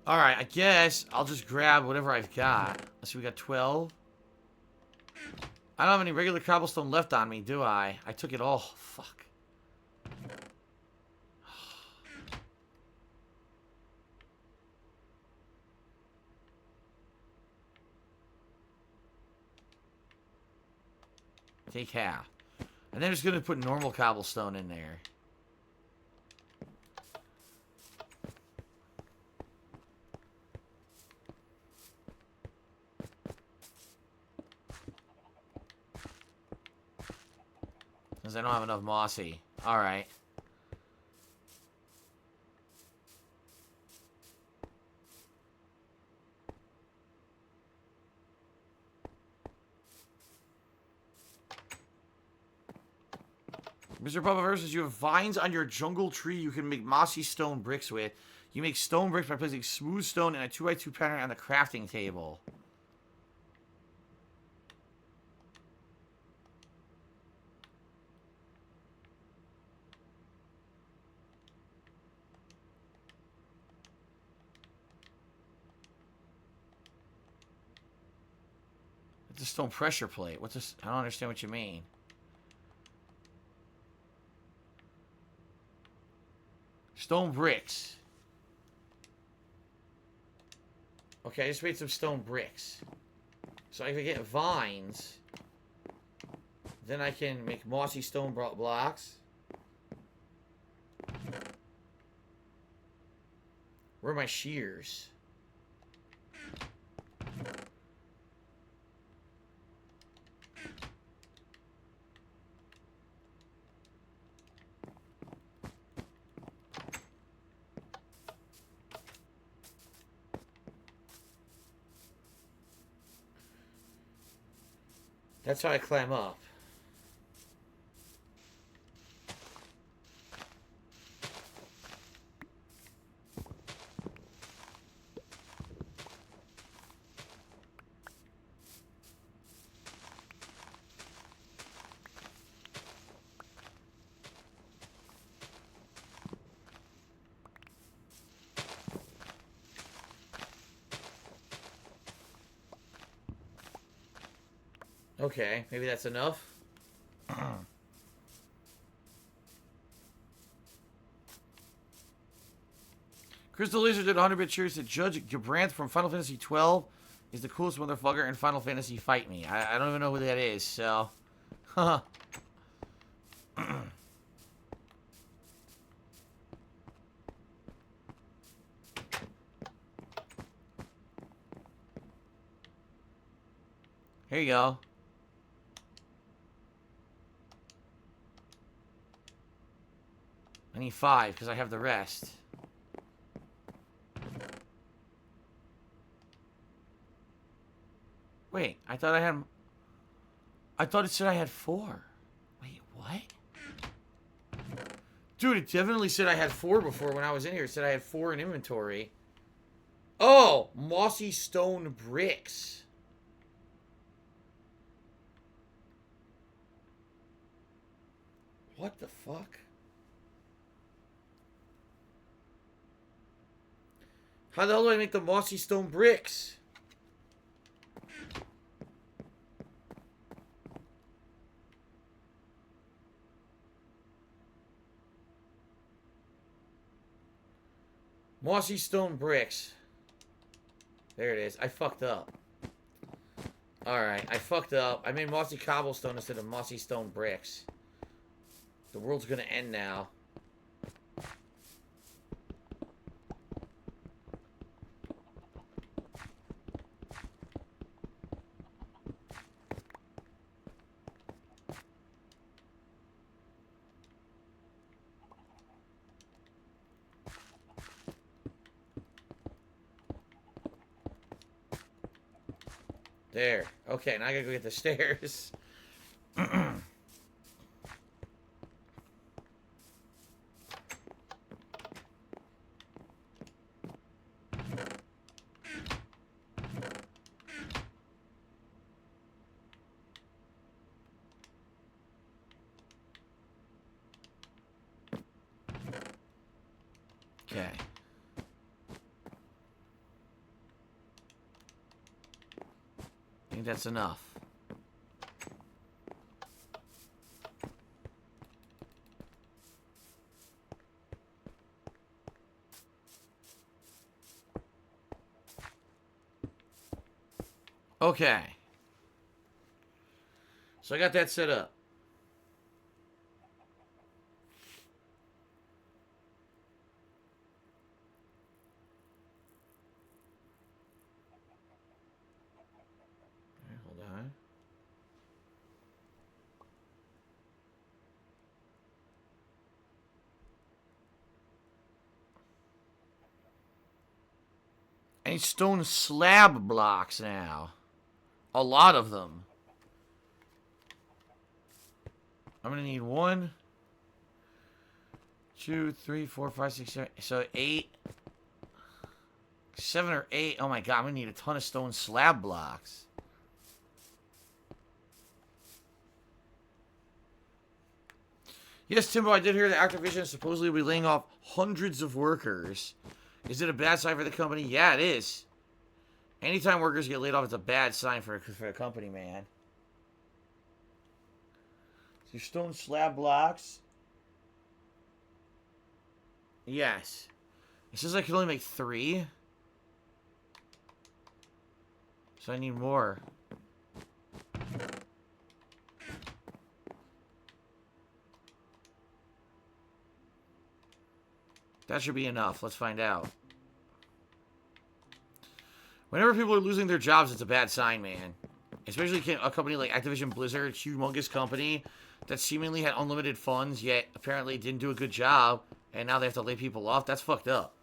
Alright, I guess I'll just grab whatever I've got. Let's see, we got 12. I don't have any regular cobblestone left on me, do I? I took it all. Fuck. Take half. And then just gonna put normal cobblestone in there. Because I don't have enough mossy. Alright. Mr. Papa versus, you have vines on your jungle tree you can make mossy stone bricks with. You make stone bricks by placing smooth stone in a 2x2 pattern on the crafting table. It's a stone pressure plate. What's this? I don't understand what you mean. Stone bricks. Okay, I just made some stone bricks. So I can get vines. Then I can make mossy stone blocks. Where are my shears? That's how I climb up. Okay, maybe that's enough. Crystal Laser did 100-bit cheers to Judge Gabranth from Final Fantasy 12 is the coolest motherfucker in Final Fantasy Fight Me. I don't even know who that is, so... Haha. Here you go. I need 5, because I have the rest. Wait, I thought it said I had 4. Wait, what? Dude, it definitely said I had 4 before when I was in here. It said I had 4 in inventory. Oh, mossy stone bricks. What the fuck? How the hell do I make the mossy stone bricks? Mossy stone bricks. There it is. I fucked up. Alright, I fucked up. I made mossy cobblestone instead of mossy stone bricks. The world's gonna end now. There. Okay, now I gotta go get the stairs. Okay. think that's enough. Okay. So I got that set up. Hold on. Any stone slab blocks now. A lot of them. I'm gonna need 1, 2, 3, 4, 5, 6, 7. So 8. 7 or 8. Oh my god, I'm gonna need a ton of stone slab blocks. Yes, Timbo, I did hear that Activision supposedly will be laying off hundreds of workers. Is it a bad sign for the company? Yeah, it is. Anytime workers get laid off, it's a bad sign for a company, man. Your stone slab blocks. Yes. It says I can only make 3. So I need more. That should be enough. Let's find out. Whenever people are losing their jobs, it's a bad sign, man. Especially a company like Activision Blizzard, humongous company that seemingly had unlimited funds, yet apparently didn't do a good job, and now they have to lay people off. That's fucked up.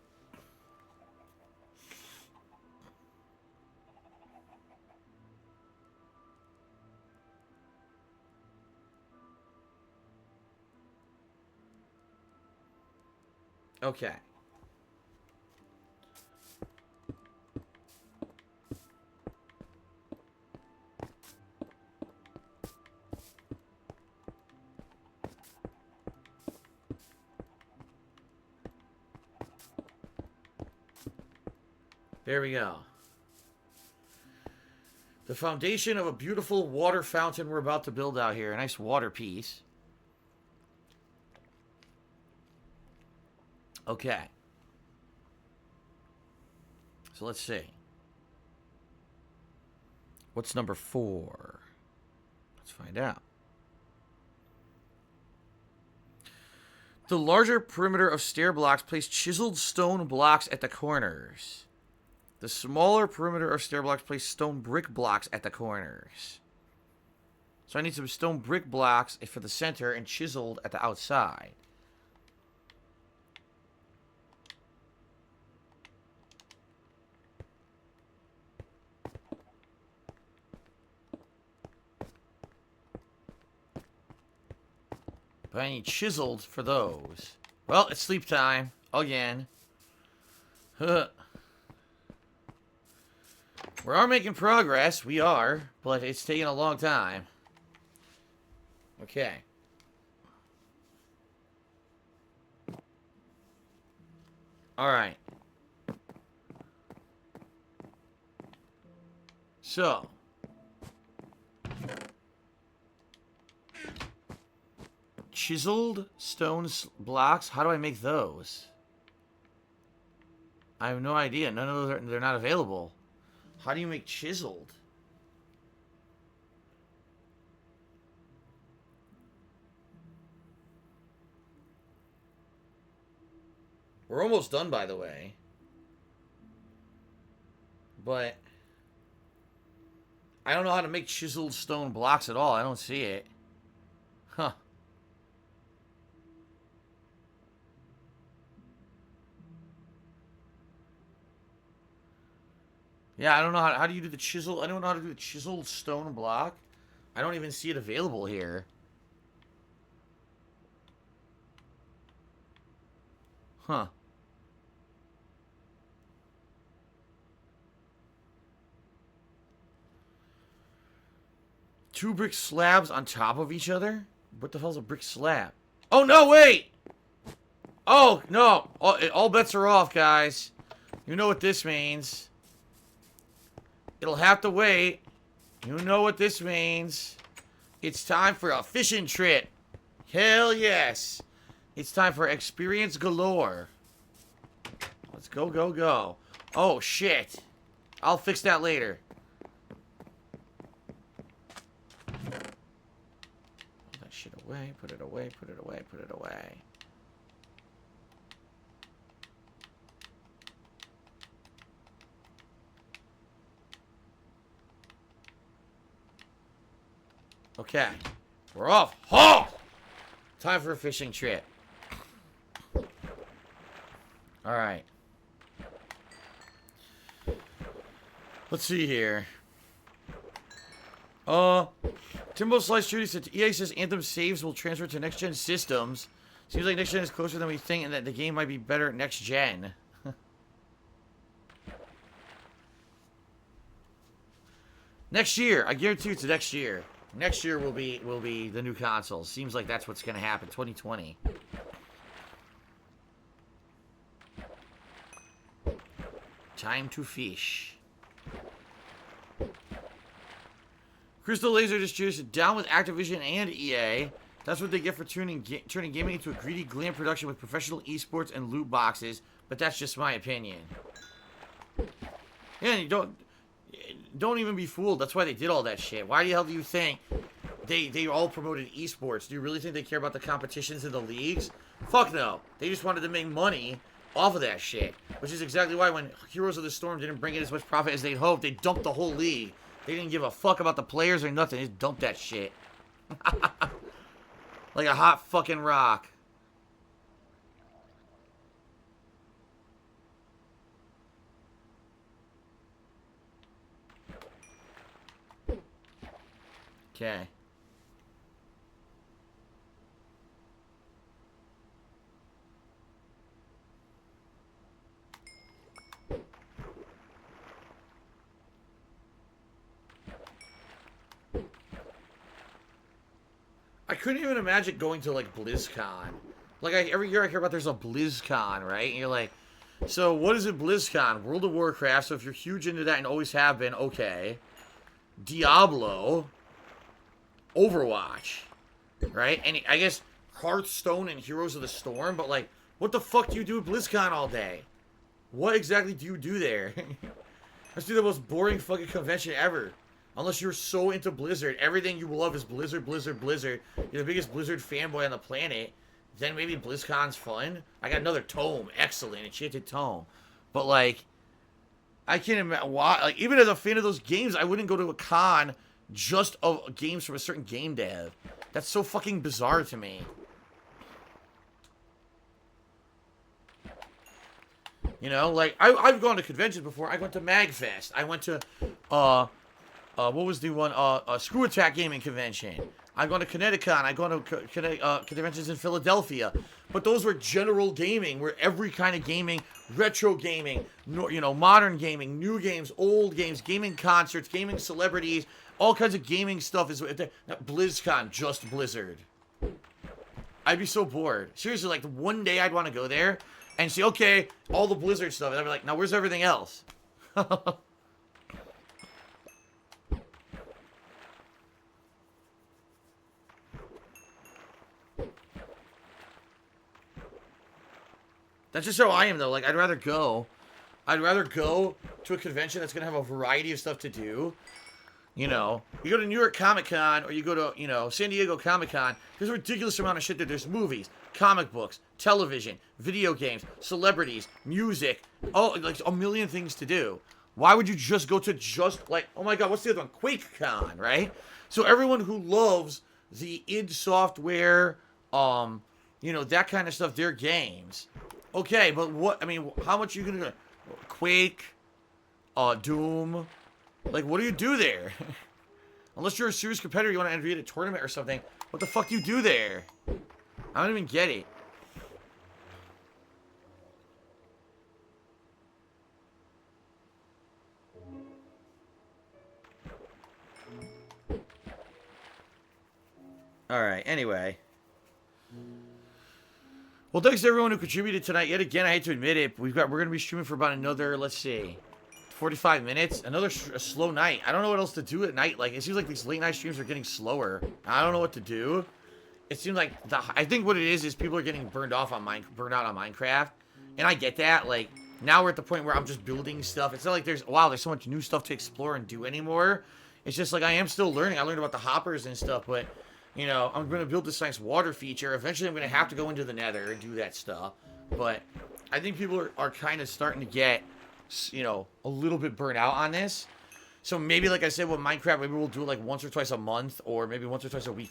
Okay. There we go. The foundation of a beautiful water fountain we're about to build out here. A nice water piece. Okay. So let's see. What's number 4? Let's find out. The larger perimeter of stair blocks place chiseled stone blocks at the corners. The smaller perimeter of stair blocks place stone brick blocks at the corners. So I need some stone brick blocks for the center and chiseled at the outside. But I need chiseled for those. Well, it's sleep time. Again. Huh. We are making progress. We are. But it's taking a long time. Okay. Alright. So. Chiseled stone blocks. How do I make those? I have no idea. None of those they're not available. How do you make chiseled? We're almost done, by the way. But I don't know how to make chiseled stone blocks at all. I don't see it. Huh. Yeah, I don't know how do you do the chisel? I don't know how to do the chiseled stone block. I don't even see it available here. Huh. Two brick slabs on top of each other? What the hell's a brick slab? Oh, no, wait! Oh, no. All bets are off, guys. You know what this means. It'll have to wait You know what this means. It's time for a fishing trip. Hell yes. It's time for experience galore. Let's go, go, go. Oh, shit. I'll fix that later. Put that shit away, put it away, put it away, put it away. Okay. We're off. Oh! Time for a fishing trip. Alright. Let's see here. Timbo Slice Judy said EA says Anthem saves will transfer to next gen systems. Seems like next gen is closer than we think and that the game might be better at next gen. Next year. I guarantee it's next year. Next year will be the new consoles. Seems like that's what's gonna happen. 2020. Time to fish. Crystal Laser just chooses down with Activision and EA. That's what they get for turning gaming into a greedy glam production with professional esports and loot boxes. But that's just my opinion. Yeah, you don't even be fooled. That's why they did all that shit. Why the hell do you think they all promoted esports? Do you really think they care about the competitions in the leagues? Fuck no. They just wanted to make money off of that shit. Which is exactly why when Heroes of the Storm didn't bring in as much profit as they'd hoped, they dumped the whole league. They didn't give a fuck about the players or nothing. They just dumped that shit. Like a hot fucking rock. Okay. I couldn't even imagine going to, like, BlizzCon. Like, every year I hear about there's a BlizzCon, right? And you're like, so what is it BlizzCon? World of Warcraft, so if you're huge into that and always have been, okay. Diablo. Overwatch. Right? And I guess Hearthstone and Heroes of the Storm, but, like, what the fuck do you do at BlizzCon all day? What exactly do you do there? Must be the most boring fucking convention ever. Unless you're so into Blizzard, everything you love is Blizzard, Blizzard, Blizzard. You're the biggest Blizzard fanboy on the planet. Then maybe BlizzCon's fun. I got another tome, excellent, enchanted tome. But like, I can't imagine why. Like, even as a fan of those games, I wouldn't go to a con just of games from a certain game dev. That's so fucking bizarre to me. You know, like I've gone to conventions before. I went to MagFest. I went to what was the one? Screw Attack Gaming Convention. I've gone to Kineticon. I've gone to conventions in Philadelphia. But those were general gaming, where every kind of gaming, retro gaming, you know, modern gaming, new games, old games, gaming concerts, gaming celebrities, all kinds of gaming stuff is not BlizzCon, just Blizzard. I'd be so bored. Seriously, like, one day I'd want to go there and see, okay, all the Blizzard stuff. And I'd be like, now where's everything else? That's just how I am, though. Like, I'd rather go to a convention that's going to have a variety of stuff to do. You know, you go to New York Comic Con or you go to, you know, San Diego Comic Con. There's a ridiculous amount of shit there. There's movies, comic books, television, video games, celebrities, music. Oh, like a million things to do. Why would you just go to like, oh my God, what's the other one? QuakeCon, right? So everyone who loves the id Software, you know, that kind of stuff, their games. Okay, but what, I mean, how much are you gonna, Quake, Doom, like, what do you do there? Unless you're a serious competitor, you want to enter at a tournament or something, what the fuck do you do there? I don't even get it. Alright, anyway. Well, thanks to everyone who contributed tonight. Yet again, I hate to admit it, we're going to be streaming for about another, let's see, 45 minutes. Another a slow night. I don't know what else to do at night. Like, it seems like these late night streams are getting slower. I don't know what to do. It seems like I think what it is people are getting burned out on Minecraft. And I get that. Like, now we're at the point where I'm just building stuff. It's not like there's so much new stuff to explore and do anymore. It's just like I am still learning. I learned about the hoppers and stuff, but you know, I'm going to build this nice water feature. Eventually I'm going to have to go into the nether and do that stuff. But I think people are kind of starting to get, you know, a little bit burnt out on this. So maybe, like I said, with Minecraft, maybe we'll do it like once or twice a month, or maybe once or twice a week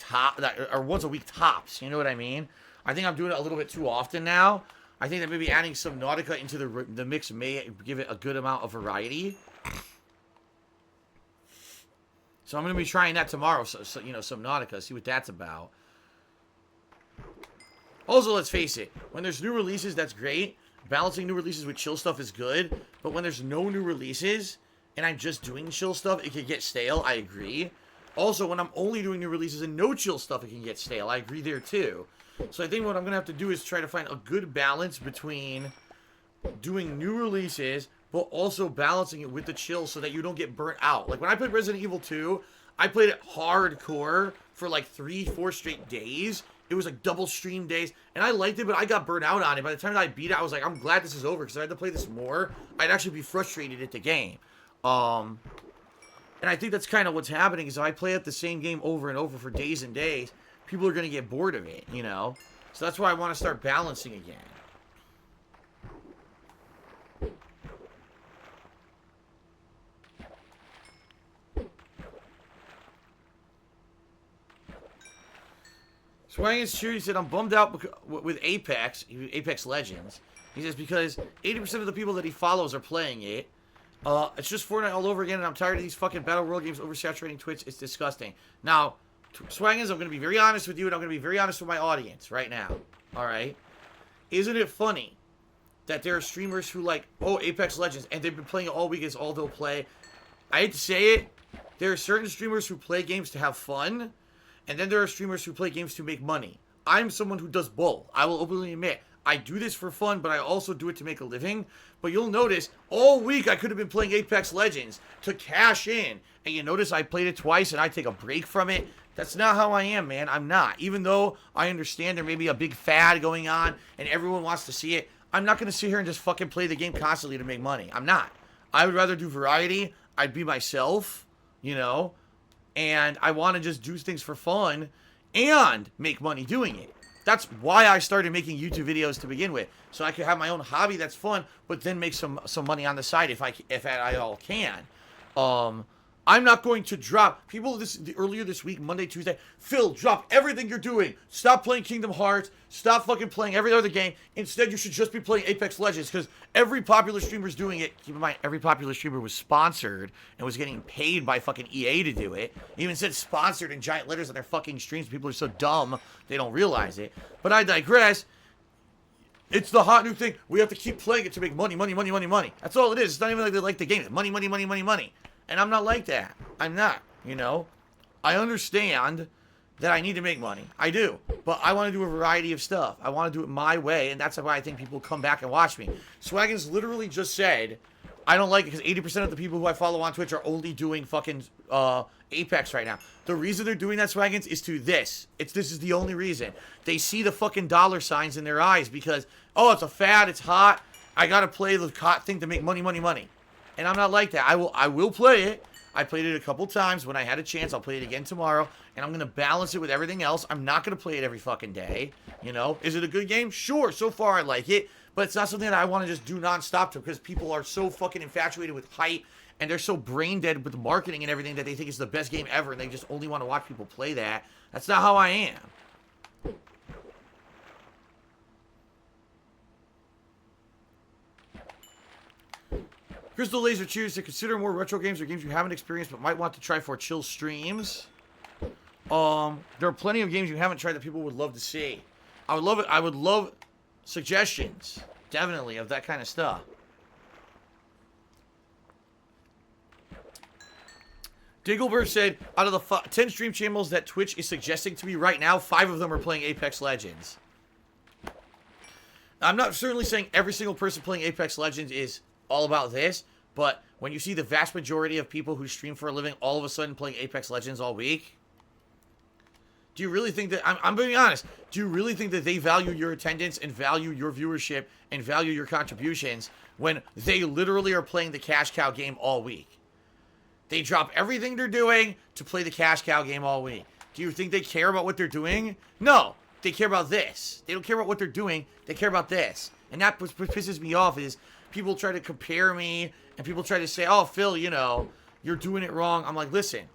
or once a week tops. You know what I mean? I think I'm doing it a little bit too often now. I think that maybe adding some Nautica into the mix may give it a good amount of variety. So I'm going to be trying that tomorrow, so you know, some Nautica, see what that's about. Also, let's face it, when there's new releases, that's great. Balancing new releases with chill stuff is good, but when there's no new releases, and I'm just doing chill stuff, it can get stale, I agree. Also, when I'm only doing new releases and no chill stuff, it can get stale, I agree there too. So I think what I'm going to have to do is try to find a good balance between doing new releases, but also balancing it with the chill so that you don't get burnt out. Like, when I played Resident Evil 2, I played it hardcore for like 3-4 straight days. It was like double stream days, and I liked it, but I got burnt out on it. By the time that I beat it, I was like, I'm glad this is over, because if I had to play this more, I'd actually be frustrated at the game. And I think that's kind of what's happening, is if I play it the same game over and over for days and days, people are going to get bored of it, you know? So that's why I want to start balancing again. Swangins Cheer, he said, I'm bummed out with Apex Legends. He says, because 80% of the people that he follows are playing it. It's just Fortnite all over again, and I'm tired of these fucking Battle Royale games oversaturating Twitch. It's disgusting. Now, Swangins, I'm going to be very honest with you, and I'm going to be very honest with my audience right now. Alright? Isn't it funny that there are streamers who like, oh, Apex Legends, and they've been playing it all week, it's all they'll play. I hate to say it, there are certain streamers who play games to have fun, and then there are streamers who play games to make money. I'm someone who does both. I will openly admit, I do this for fun, but I also do it to make a living. But you'll notice, all week I could have been playing Apex Legends to cash in. And you notice I played it twice and I take a break from it. That's not how I am, man. I'm not. Even though I understand there may be a big fad going on and everyone wants to see it, I'm not going to sit here and just fucking play the game constantly to make money. I'm not. I would rather do variety. I'd be myself, you know. And I want to just do things for fun and make money doing it. That's why I started making YouTube videos to begin with. So I could have my own hobby that's fun, but then make some money on the side if I all can. I'm not going to drop. People earlier this week, Monday, Tuesday, Phil, drop everything you're doing. Stop playing Kingdom Hearts. Stop fucking playing every other game. Instead, you should just be playing Apex Legends, because every popular streamer's doing it. Keep in mind, every popular streamer was sponsored and was getting paid by fucking EA to do it. Even said sponsored in giant letters on their fucking streams. People are so dumb, they don't realize it. But I digress. It's the hot new thing. We have to keep playing it to make money, money, money, money, money. That's all it is. It's not even like they like the game. It's money, money, money, money, money. And I'm not like that. I'm not, you know. I understand that I need to make money. I do. But I want to do a variety of stuff. I want to do it my way, and that's why I think people come back and watch me. Swaggins literally just said, I don't like it because 80% of the people who I follow on Twitch are only doing fucking Apex right now. The reason they're doing that, Swaggins, is to this. This is the only reason. They see the fucking dollar signs in their eyes because, oh, it's a fad, it's hot. I got to play the hot thing to make money, money, money. And I'm not like that. I will play it. I played it a couple times when I had a chance. I'll play it again tomorrow. And I'm going to balance it with everything else. I'm not going to play it every fucking day. You know? Is it a good game? Sure. So far, I like it. But it's not something that I want to just do nonstop to, because people are so fucking infatuated with hype. And they're so brain dead with the marketing and everything that they think it's the best game ever. And they just only want to watch people play that. That's not how I am. Crystal Laser Cheers to consider more retro games or games you haven't experienced but might want to try for chill streams. There are plenty of games you haven't tried that people would love to see. I would love it. I would love suggestions, definitely, of that kind of stuff. Diggleberg said, out of the 10 stream channels that Twitch is suggesting to me right now, 5 of them are playing Apex Legends. I'm not certainly saying every single person playing Apex Legends is all about this, But when you see the vast majority of people who stream for a living all of a sudden playing Apex Legends all week, do you really think that, I'm being honest, do you really think that they value your attendance and value your viewership and value your contributions when they literally are playing the cash cow game all week? They drop everything they're doing to play the cash cow game all week. Do you think they care about what they're doing? No, they care about this. They don't care about what they're doing. They care about this. And that what pisses me off is people try to compare me and people try to say, oh, Phil, you know, you're doing it wrong. I'm like, listen,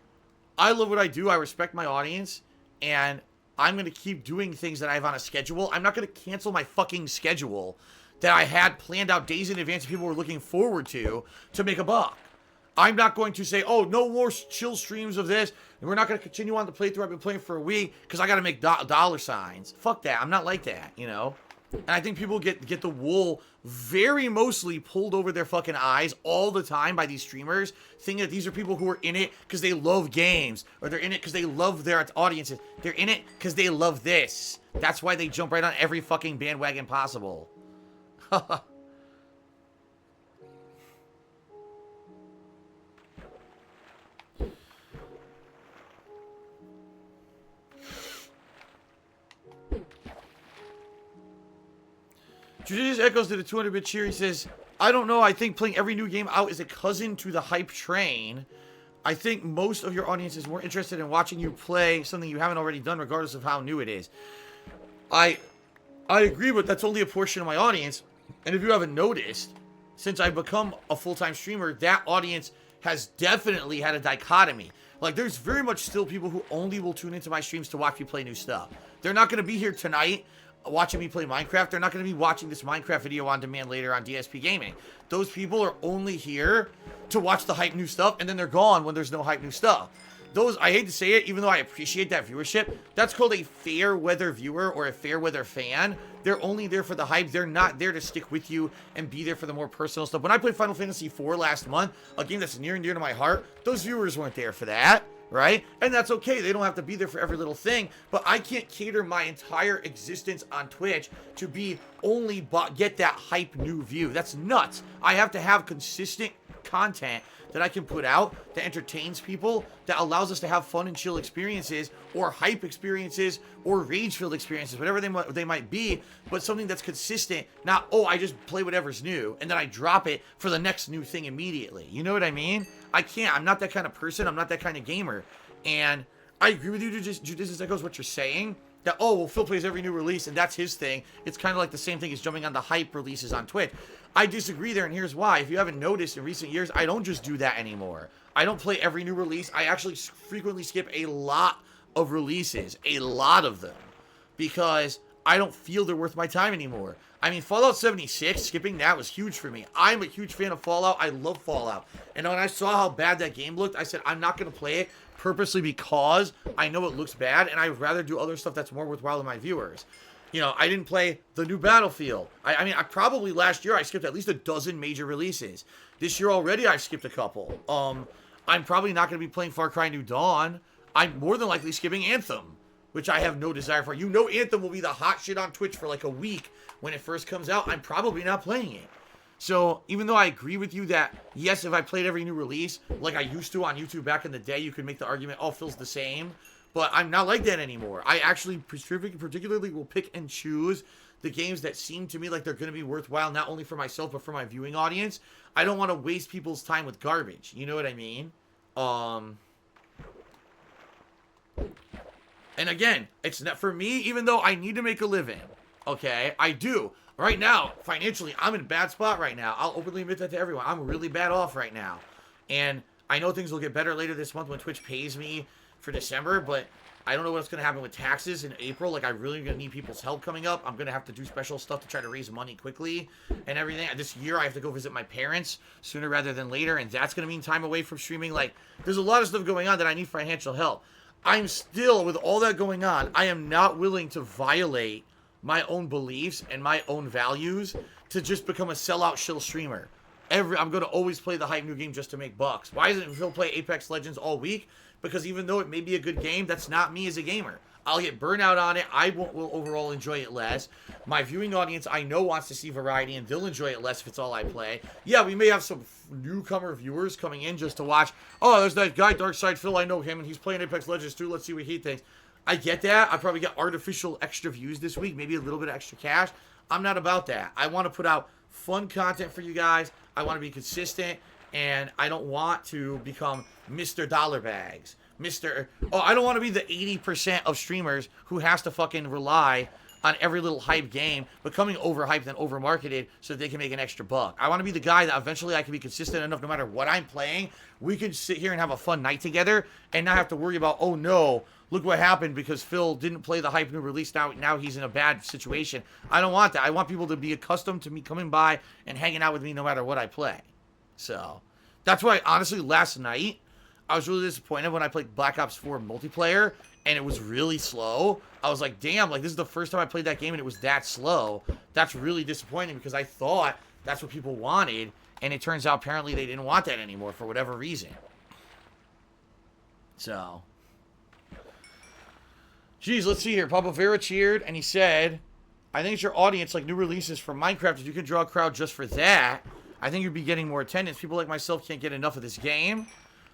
I love what I do. I respect my audience. And I'm going to keep doing things that I have on a schedule. I'm not going to cancel my fucking schedule that I had planned out days in advance and people were looking forward to make a buck. I'm not going to say, oh, no more chill streams of this, and we're not going to continue on the playthrough I've been playing for a week because I got to make dollar signs. Fuck that. I'm not like that, you know? And I think people get the wool very mostly pulled over their fucking eyes all the time by these streamers, thinking that these are people who are in it because they love games, or they're in it because they love their audiences. They're in it because they love this. That's why they jump right on every fucking bandwagon possible. Judicious echoes to the 200-bit cheer. He says, I don't know. I think playing every new game out is a cousin to the hype train. I think most of your audience is more interested in watching you play something you haven't already done, regardless of how new it is. I agree, but that's only a portion of my audience. And if you haven't noticed, since I've become a full-time streamer, that audience has definitely had a dichotomy. Like, there's very much still people who only will tune into my streams to watch me play new stuff. They're not going to be here tonight watching me play Minecraft. They're not going to be watching this Minecraft video on demand later on DSPGaming. Those people are only here to watch the hype new stuff, and then they're gone when there's no hype new stuff. Those, I hate to say it, even though I appreciate that viewership, that's called a fair weather viewer or a fair weather fan. They're only there for the hype. They're not there to stick with you and be there for the more personal stuff. When I played Final Fantasy IV last month, a game that's near and dear to my heart, those viewers weren't there for that. Right? And that's okay. They don't have to be there for every little thing. But I can't cater my entire existence on Twitch to be only get that hype new view. That's nuts. I have to have consistent content that I can put out that entertains people, that allows us to have fun and chill experiences, or hype experiences, or rage-filled experiences, whatever they might be, but something that's consistent, not, oh, I just play whatever's new, and then I drop it for the next new thing immediately. You know what I mean? I can't. I'm not that kind of person. I'm not that kind of gamer. And I agree with you, Judicious Echoes, what you're saying, that, oh, well, Phil plays every new release, and that's his thing. It's kind of like the same thing as jumping on the hype releases on Twitch. I disagree there, and here's why. If you haven't noticed in recent years, I don't just do that anymore. I don't play every new release. I actually frequently skip a lot of releases, a lot of them, because I don't feel they're worth my time anymore. I mean, Fallout 76, skipping that was huge for me. I'm a huge fan of Fallout. I love Fallout. And when I saw how bad that game looked, I said, I'm not going to play it purposely because I know it looks bad, and I'd rather do other stuff that's more worthwhile to my viewers. You know, I didn't play the new Battlefield. I mean, I probably last year I skipped at least a dozen major releases. This year already I've skipped a couple. I'm probably not going to be playing Far Cry New Dawn. I'm more than likely skipping Anthem, which I have no desire for. You know, Anthem will be the hot shit on Twitch for like a week when it first comes out. I'm probably not playing it. So, even though I agree with you that, yes, if I played every new release, like I used to on YouTube back in the day, you could make the argument, oh, Phil's the same. But I'm not like that anymore. I actually particularly will pick and choose the games that seem to me like they're going to be worthwhile, not only for myself, but for my viewing audience. I don't want to waste people's time with garbage. You know what I mean? And again, it's not for me, even though I need to make a living. Okay? I do. Right now, financially, I'm in a bad spot right now. I'll openly admit that to everyone. I'm really bad off right now. And I know things will get better later this month when Twitch pays me for December, but I don't know what's going to happen with taxes in April. Like, I really going to need people's help coming up. I'm going to have to do special stuff to try to raise money quickly and everything. This year, I have to go visit my parents sooner rather than later, and that's going to mean time away from streaming. Like, there's a lot of stuff going on that I need financial help. I'm still, with all that going on, I am not willing to violate my own beliefs and my own values to just become a sellout shill streamer. I'm going to always play the hype new game just to make bucks. Why isn't Phil play Apex Legends all week? Because even though it may be a good game, that's not me as a gamer. I'll get burnout on it. I will overall enjoy it less. My viewing audience, I know, wants to see variety, and they'll enjoy it less if it's all I play. Yeah, we may have some newcomer viewers coming in just to watch, oh, there's that guy, Darkside Phil, I know him, and he's playing Apex Legends too, let's see what he thinks. I get that. I probably got artificial extra views this week, maybe a little bit of extra cash. I'm not about that. I want to put out fun content for you guys. I want to be consistent, and I don't want to become Mr. Dollar Bags. I don't want to be the 80% of streamers who has to fucking rely on every little hype game becoming overhyped and overmarketed so that they can make an extra buck. I want to be the guy that eventually I can be consistent enough no matter what I'm playing. We can sit here and have a fun night together and not have to worry about, oh no, look what happened because Phil didn't play the hype new release. Now he's in a bad situation. I don't want that. I want people to be accustomed to me coming by and hanging out with me no matter what I play. So that's why, honestly, last night, I was really disappointed when I played Black Ops 4 multiplayer, and it was really slow. I was like, damn, like, this is the first time I played that game, and it was that slow. That's really disappointing, because I thought that's what people wanted, and it turns out apparently they didn't want that anymore for whatever reason. So. Geez, let's see here. Papa Vera cheered, and he said, I think it's your audience, like new releases from Minecraft. If you could draw a crowd just for that, I think you'd be getting more attendance. People like myself can't get enough of this game.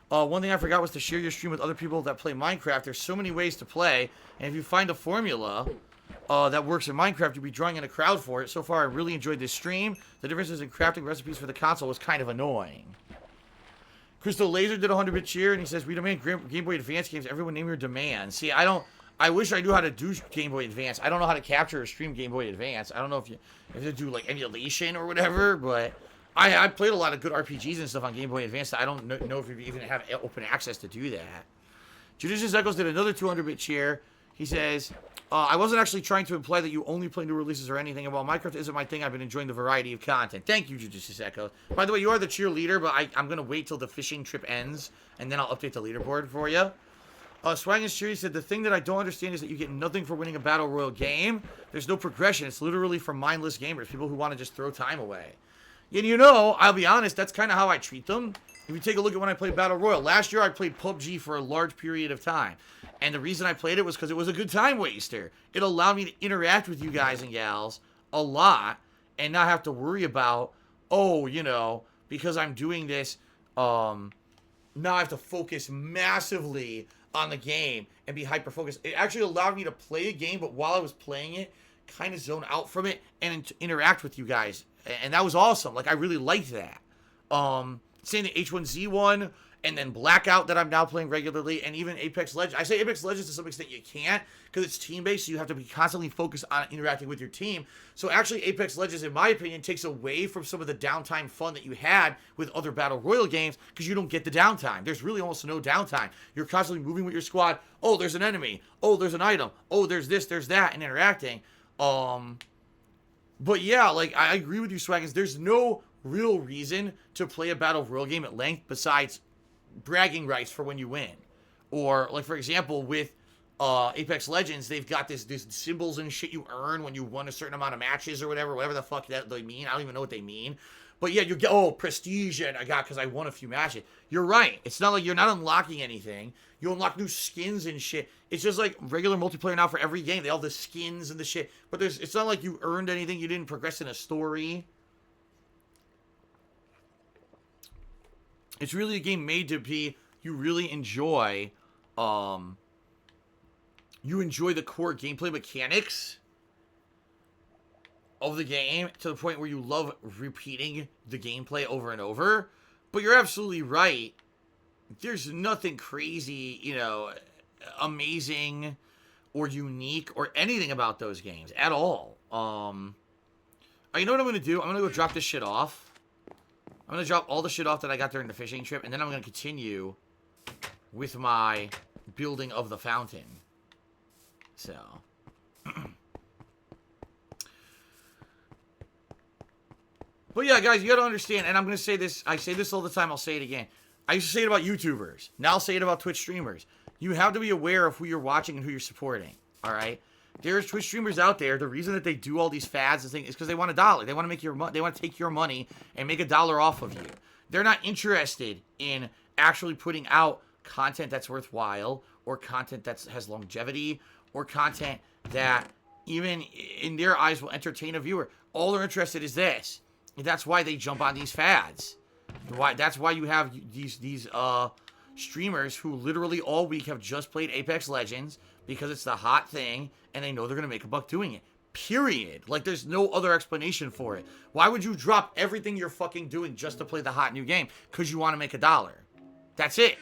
One thing I forgot was to share your stream with other people that play Minecraft. There's so many ways to play, and if you find a formula that works in Minecraft, you'll be drawing in a crowd for it. So far, I really enjoyed this stream. The differences in crafting recipes for the console was kind of annoying. Crystal Laser did a 100-bit cheer, and he says, we demand Game Boy Advance games. Everyone name your demands. See, I wish I knew how to do Game Boy Advance. I don't know how to capture or stream Game Boy Advance. I don't know if you do, like, emulation or whatever, but I played a lot of good RPGs and stuff on Game Boy Advance. I don't know if you even have open access to do that. Judicious Echoes did another 200-bit cheer. He says, I wasn't actually trying to imply that you only play new releases or anything. And while Minecraft isn't my thing, I've been enjoying the variety of content. Thank you, Judicious Echoes. By the way, you are the cheerleader, but I'm going to wait till the fishing trip ends, and then I'll update the leaderboard for you. Swag and Cheery said, the thing that I don't understand is that you get nothing for winning a Battle Royale game. There's no progression. It's literally for mindless gamers, people who want to just throw time away. And you know, I'll be honest, that's kind of how I treat them. If you take a look at when I played Battle Royale, last year I played PUBG for a large period of time. And the reason I played it was because it was a good time waster. It allowed me to interact with you guys and gals a lot and not have to worry about, oh, you know, because I'm doing this, now I have to focus massively on the game and be hyper-focused. It actually allowed me to play a game, but while I was playing it, kind of zone out from it and interact with you guys. And that was awesome. Like, I really liked that. Saying the H1Z1 and then Blackout that I'm now playing regularly, and even Apex Legends. I say Apex Legends to some extent you can't, because it's team-based, so you have to be constantly focused on interacting with your team. So actually, Apex Legends, in my opinion, takes away from some of the downtime fun that you had with other Battle Royale games, because you don't get the downtime. There's really almost no downtime. You're constantly moving with your squad. Oh, there's an enemy. Oh, there's an item. Oh, there's this, there's that, and interacting. But yeah, like, I agree with you, Swaggins. There's no real reason to play a Battle Royale game at length besides bragging rights for when you win. Or, like, for example, with Apex Legends, they've got this symbols and shit you earn when you won a certain amount of matches or whatever the fuck that they mean. I don't even know what they mean. But yeah, you get, oh, prestige, and I got because I won a few matches. You're right. It's not like you're not unlocking anything. You unlock new skins and shit. It's just like regular multiplayer now for every game. They all have the skins and the shit. But it's not like you earned anything. You didn't progress in a story. It's really a game made to be, you really enjoy, you enjoy the core gameplay mechanics of the game to the point where you love repeating the gameplay over and over. But you're absolutely right. There's nothing crazy, you know, amazing or unique or anything about those games at all. You know what I'm going to do? I'm going to go drop this shit off. I'm going to drop all the shit off that I got during the fishing trip, and then I'm going to continue with my building of the fountain. So. But yeah, guys, you got to understand, and I'm going to say this, I say this all the time, I'll say it again. I used to say it about YouTubers. Now I'll say it about Twitch streamers. You have to be aware of who you're watching and who you're supporting, all right? There's Twitch streamers out there. The reason that they do all these fads and things is because they want $1. They want to make your they want to take your money and make $1 off of you. They're not interested in actually putting out content that's worthwhile or content that has longevity or content that even in their eyes will entertain a viewer. All they're interested is this. And that's why they jump on these fads. That's why you have these streamers who literally all week have just played Apex Legends because it's the hot thing and they know they're gonna make a buck doing it. Period. Like, there's no other explanation for it. Why would you drop everything you're fucking doing just to play the hot new game? Because you want to make $1. That's it.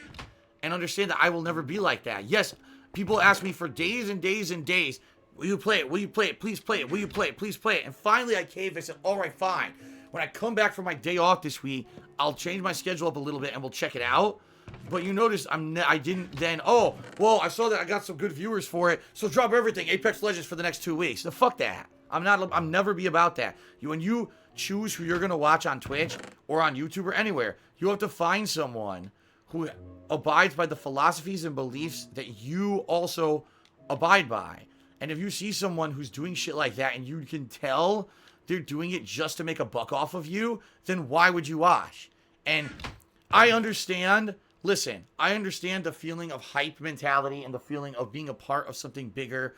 And understand that I will never be like that. Yes, people ask me for days and days and days, will you play it? Will you play it? Please play it. Will you play it? Please play it. And finally I caved. I said, all right, fine. When I come back from my day off this week, I'll change my schedule up a little bit and we'll check it out. But you notice I didn't then, oh, well, I saw that I got some good viewers for it, so drop everything, Apex Legends for the next 2 weeks. So fuck that. I'm never be about that. When you choose who you're going to watch on Twitch or on YouTube or anywhere, you have to find someone who abides by the philosophies and beliefs that you also abide by. And if you see someone who's doing shit like that and you can tell they're doing it just to make a buck off of you, then why would you watch? And I understand... Listen, I understand the feeling of hype mentality and the feeling of being a part of something bigger.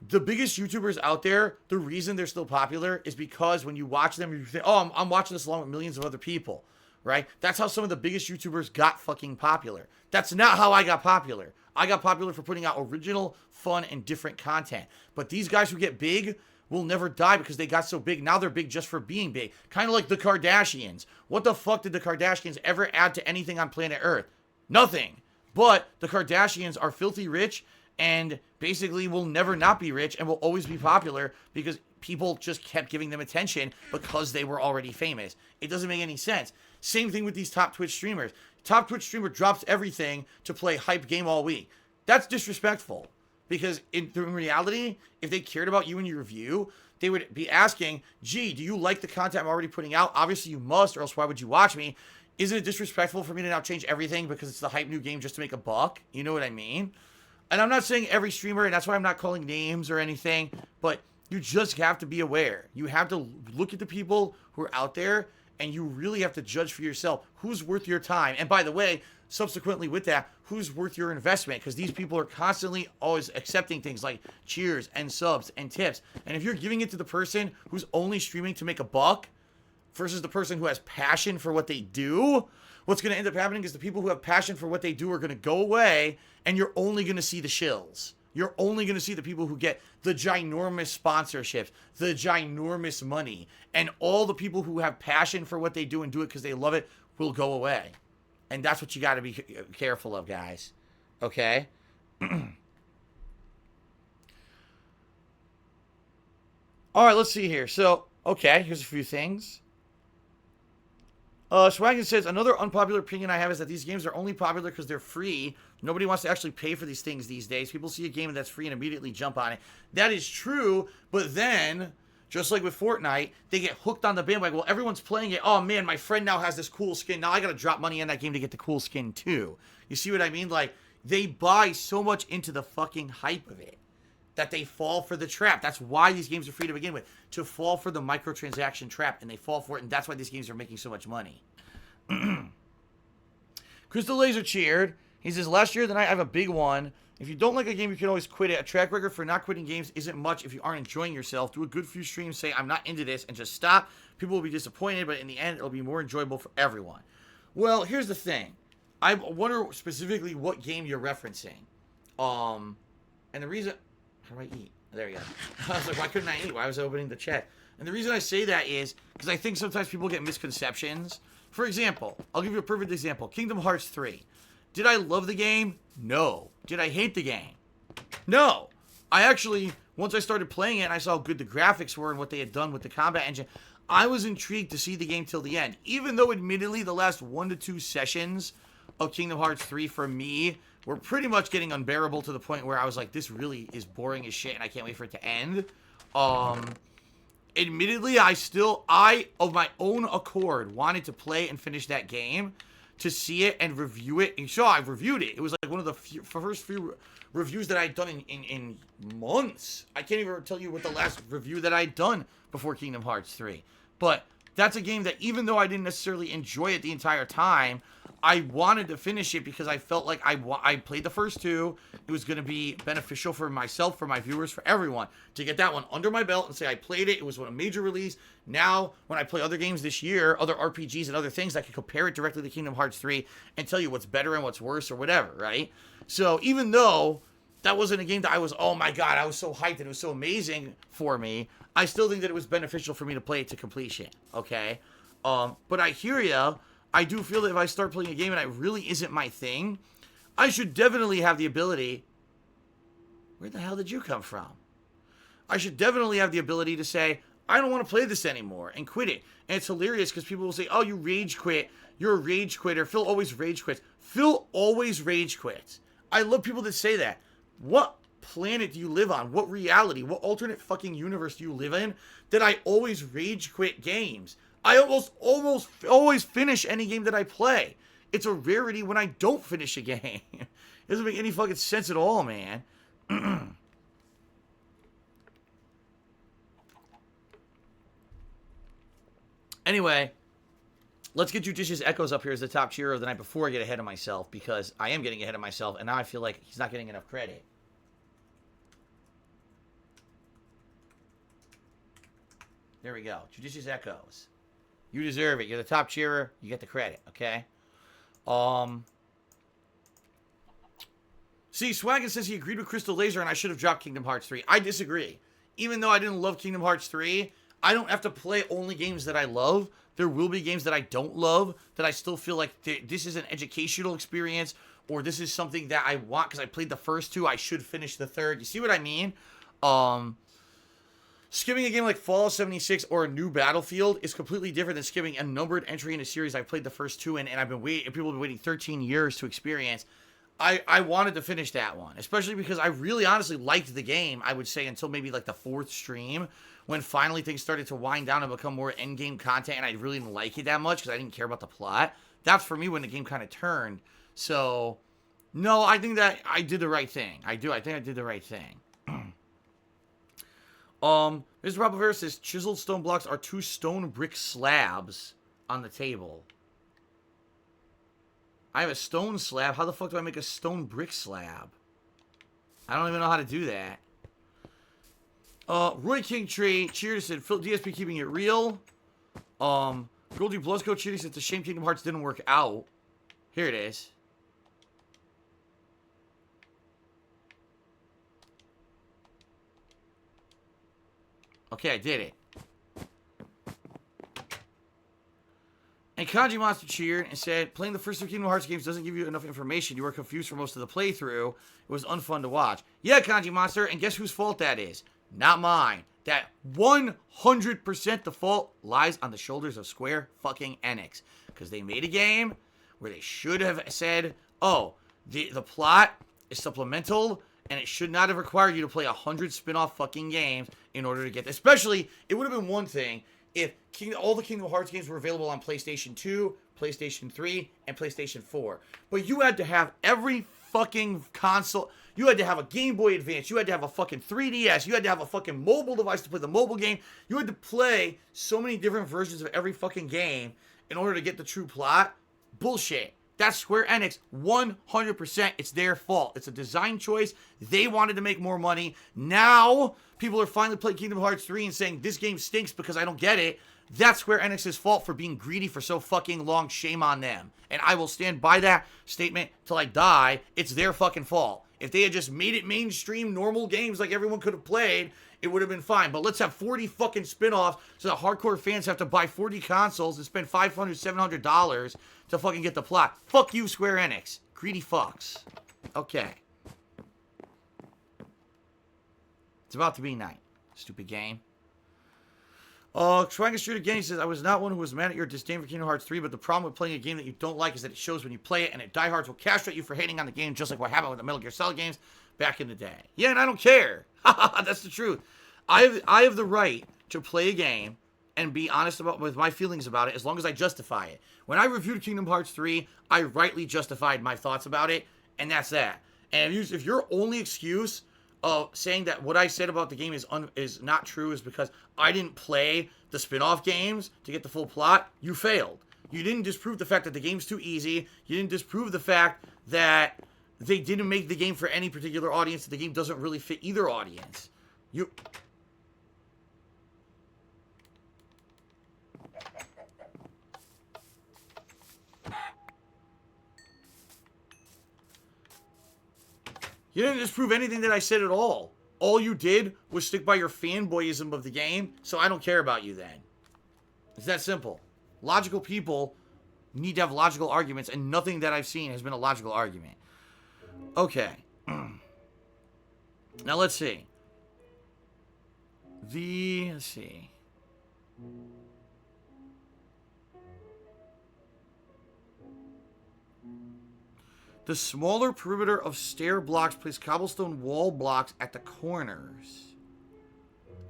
The biggest YouTubers out there, the reason they're still popular is because when you watch them, you think, oh, I'm watching this along with millions of other people, right? That's how some of the biggest YouTubers got fucking popular. That's not how I got popular. I got popular for putting out original, fun, and different content. But these guys who get big will never die because they got so big. Now they're big just for being big. Kind of like the Kardashians. What the fuck did the Kardashians ever add to anything on planet Earth? Nothing. But the Kardashians are filthy rich and basically will never not be rich and will always be popular because people just kept giving them attention because they were already famous. It doesn't make any sense. Same thing with these top Twitch streamers. Top Twitch streamer drops everything to play hype game all week. That's disrespectful because in reality, if they cared about you and your review, they would be asking, gee, do you like the content I'm already putting out? Obviously you must, or else why would you watch me? Isn't it disrespectful for me to now change everything because it's the hype new game just to make a buck? You know what I mean? And I'm not saying every streamer, and that's why I'm not calling names or anything, but you just have to be aware. You have to look at the people who are out there, and you really have to judge for yourself who's worth your time. And by the way, subsequently with that, who's worth your investment? Because these people are constantly always accepting things like cheers and subs and tips. And if you're giving it to the person who's only streaming to make a buck, versus the person who has passion for what they do, what's going to end up happening is the people who have passion for what they do are going to go away, and you're only going to see the shills. You're only going to see the people who get the ginormous sponsorships, the ginormous money, and all the people who have passion for what they do and do it because they love it will go away. And that's what you got to be careful of, guys. Okay? All right, let's see here. So, okay, here's a few things. Swaggin says, another unpopular opinion I have is that these games are only popular because they're free. Nobody wants to actually pay for these things these days. People see a game that's free and immediately jump on it. That is true, but then, just like with Fortnite, they get hooked on the bandwagon. Well, everyone's playing it. Oh, man, my friend now has this cool skin. Now I got to drop money on that game to get the cool skin, too. You see what I mean? Like, they buy so much into the fucking hype of it that they fall for the trap. That's why these games are free to begin with. To fall for the microtransaction trap, and they fall for it, and that's why these games are making so much money. Crystal Laser cheered. He says, last year, I have a big one. If you don't like a game, you can always quit it. A track record for not quitting games isn't much if you aren't enjoying yourself. Do a good few streams, say, I'm not into this, and just stop. People will be disappointed, but in the end, it'll be more enjoyable for everyone. Well, here's the thing. I wonder specifically what game you're referencing. And the reason... How do I eat? There you go. I was like, why couldn't I eat? Why was I opening the chat? And the reason I say that is because I think sometimes people get misconceptions. For example, I'll give you a perfect example. Kingdom Hearts 3. Did I love the game? No. Did I hate the game? No. I actually, once I started playing it and I saw how good the graphics were and what they had done with the combat engine, I was intrigued to see the game till the end. Even though, admittedly, the last 1 to 2 sessions of Kingdom Hearts 3 for me were pretty much getting unbearable to the point where I was like, this really is boring as shit and I can't wait for it to end. Admittedly, I, of my own accord, wanted to play and finish that game to see it and review it. And so I've reviewed it. It was like one of the first few reviews that I'd done in months. I can't even tell you what the last review that I'd done before Kingdom Hearts 3. But that's a game that even though I didn't necessarily enjoy it the entire time, I wanted to finish it because I felt like I played the first two. It was going to be beneficial for myself, for my viewers, for everyone to get that one under my belt and say I played it. It was a major release. Now, when I play other games this year, other RPGs and other things, I can compare it directly to Kingdom Hearts 3 and tell you what's better and what's worse or whatever, right? So even though that wasn't a game that I was, oh my god, I was so hyped and it was so amazing for me, I still think that it was beneficial for me to play it to completion, okay? But I hear ya. I do feel that if I start playing a game and it really isn't my thing, I should definitely have the ability... Where the hell did you come from? I should definitely have the ability to say, I don't want to play this anymore, and quit it. And it's hilarious because people will say, oh, you rage quit. You're a rage quitter. Phil always rage quits. Phil always rage quits. I love people that say that. What planet do you live on? What reality? What alternate fucking universe do you live in that I always rage quit games? I almost always finish any game that I play. It's a rarity when I don't finish a game. It doesn't make any fucking sense at all, man. Anyway, let's get Judicious Echoes up here as the top cheerer of the night before I get ahead of myself, because I am getting ahead of myself, and now I feel like he's not getting enough credit. There we go. Judicious Echoes. You deserve it. You're the top cheerer. You get the credit, okay? See, Swaggin says he agreed with Crystal Laser and I should have dropped Kingdom Hearts 3. I disagree. Even though I didn't love Kingdom Hearts 3, I don't have to play only games that I love. There will be games that I don't love that I still feel like this is an educational experience, or this is something that I want because I played the first two. I should finish the third. You see what I mean? Skipping a game like Fallout 76 or a new Battlefield is completely different than skipping a numbered entry in a series I played the first two in, and I've been waiting. People have been waiting 13 years to experience. I wanted to finish that one, especially because I really honestly liked the game, I would say, until maybe like the fourth stream, when finally things started to wind down and become more end-game content, and I really didn't like it that much because I didn't care about the plot. That's for me when the game kind of turned. So, no, I think that I did the right thing. I think I did the right thing. Mr. Papa says, chiseled stone blocks are 2 stone brick slabs on the table. I have a stone slab. How the fuck do I make a stone brick slab? I don't even know how to do that. Roy King Tree, cheers, said, Phil DSP keeping it real. Goldie Blusco, cheers, said, it's a shame Kingdom Hearts didn't work out. Here it is. Okay, I did it. And Kanji Monster cheered and said, playing the first 2 Kingdom Hearts games doesn't give you enough information. You were confused for most of the playthrough. It was unfun to watch. Yeah, Kanji Monster, and guess whose fault that is? Not mine. That 100% the fault lies on the shoulders of Square fucking Enix. Because they made a game where they should have said, oh, the plot is supplemental, and it should not have required you to play 100 spin-off fucking games in order to get this. Especially, it would have been one thing if all the Kingdom Hearts games were available on PlayStation 2, PlayStation 3, and PlayStation 4. But you had to have every fucking console. You had to have a Game Boy Advance. You had to have a fucking 3DS. You had to have a fucking mobile device to play the mobile game. You had to play so many different versions of every fucking game in order to get the true plot. Bullshit. That's Square Enix, 100%. It's their fault. It's a design choice. They wanted to make more money. Now, people are finally playing Kingdom Hearts 3 and saying, this game stinks because I don't get it. That's Square Enix's fault for being greedy for so fucking long. Shame on them. And I will stand by that statement till I die. It's their fucking fault. If they had just made it mainstream, normal games like everyone could have played, it would have been fine. But let's have 40 fucking spin-offs so that hardcore fans have to buy 40 consoles and spend $500, $700 to fucking get the plot. Fuck you, Square Enix. Greedy fucks. Okay. It's about to be night. Stupid game. Schwanger Street again, he says, I was not one who was mad at your disdain for Kingdom Hearts 3, but the problem with playing a game that you don't like is that it shows when you play it, and diehards will castrate you for hating on the game, just like what happened with the Metal Gear Solid games back in the day. Yeah, and I don't care. That's the truth. I have the right to play a game and be honest with my feelings about it as long as I justify it. When I reviewed Kingdom Hearts 3, I rightly justified my thoughts about it, and that's that. And if your only excuse of saying that what I said about the game is not true is because I didn't play the spin-off games to get the full plot, you failed. You didn't disprove the fact that the game's too easy. You didn't disprove the fact that they didn't make the game for any particular audience. That the game doesn't really fit either audience. You didn't disprove anything that I said at all. All you did was stick by your fanboyism of the game, so I don't care about you then. It's that simple. Logical people need to have logical arguments, and nothing that I've seen has been a logical argument. Okay. Now let's see. Let's see. The smaller perimeter of stair blocks place cobblestone wall blocks at the corners.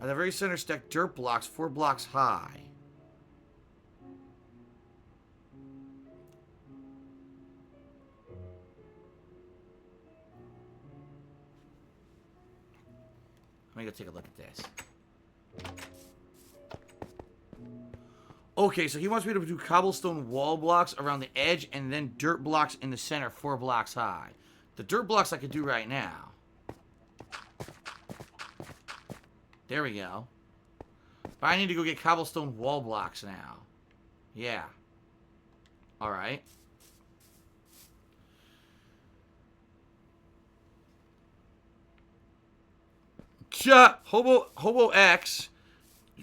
At the very center, stack dirt blocks 4 blocks high. Let me go take a look at this. Okay, so he wants me to do cobblestone wall blocks around the edge and then dirt blocks in the center 4 blocks high. The dirt blocks I could do right now. There we go. But I need to go get cobblestone wall blocks now. Yeah. Alright. Hobo X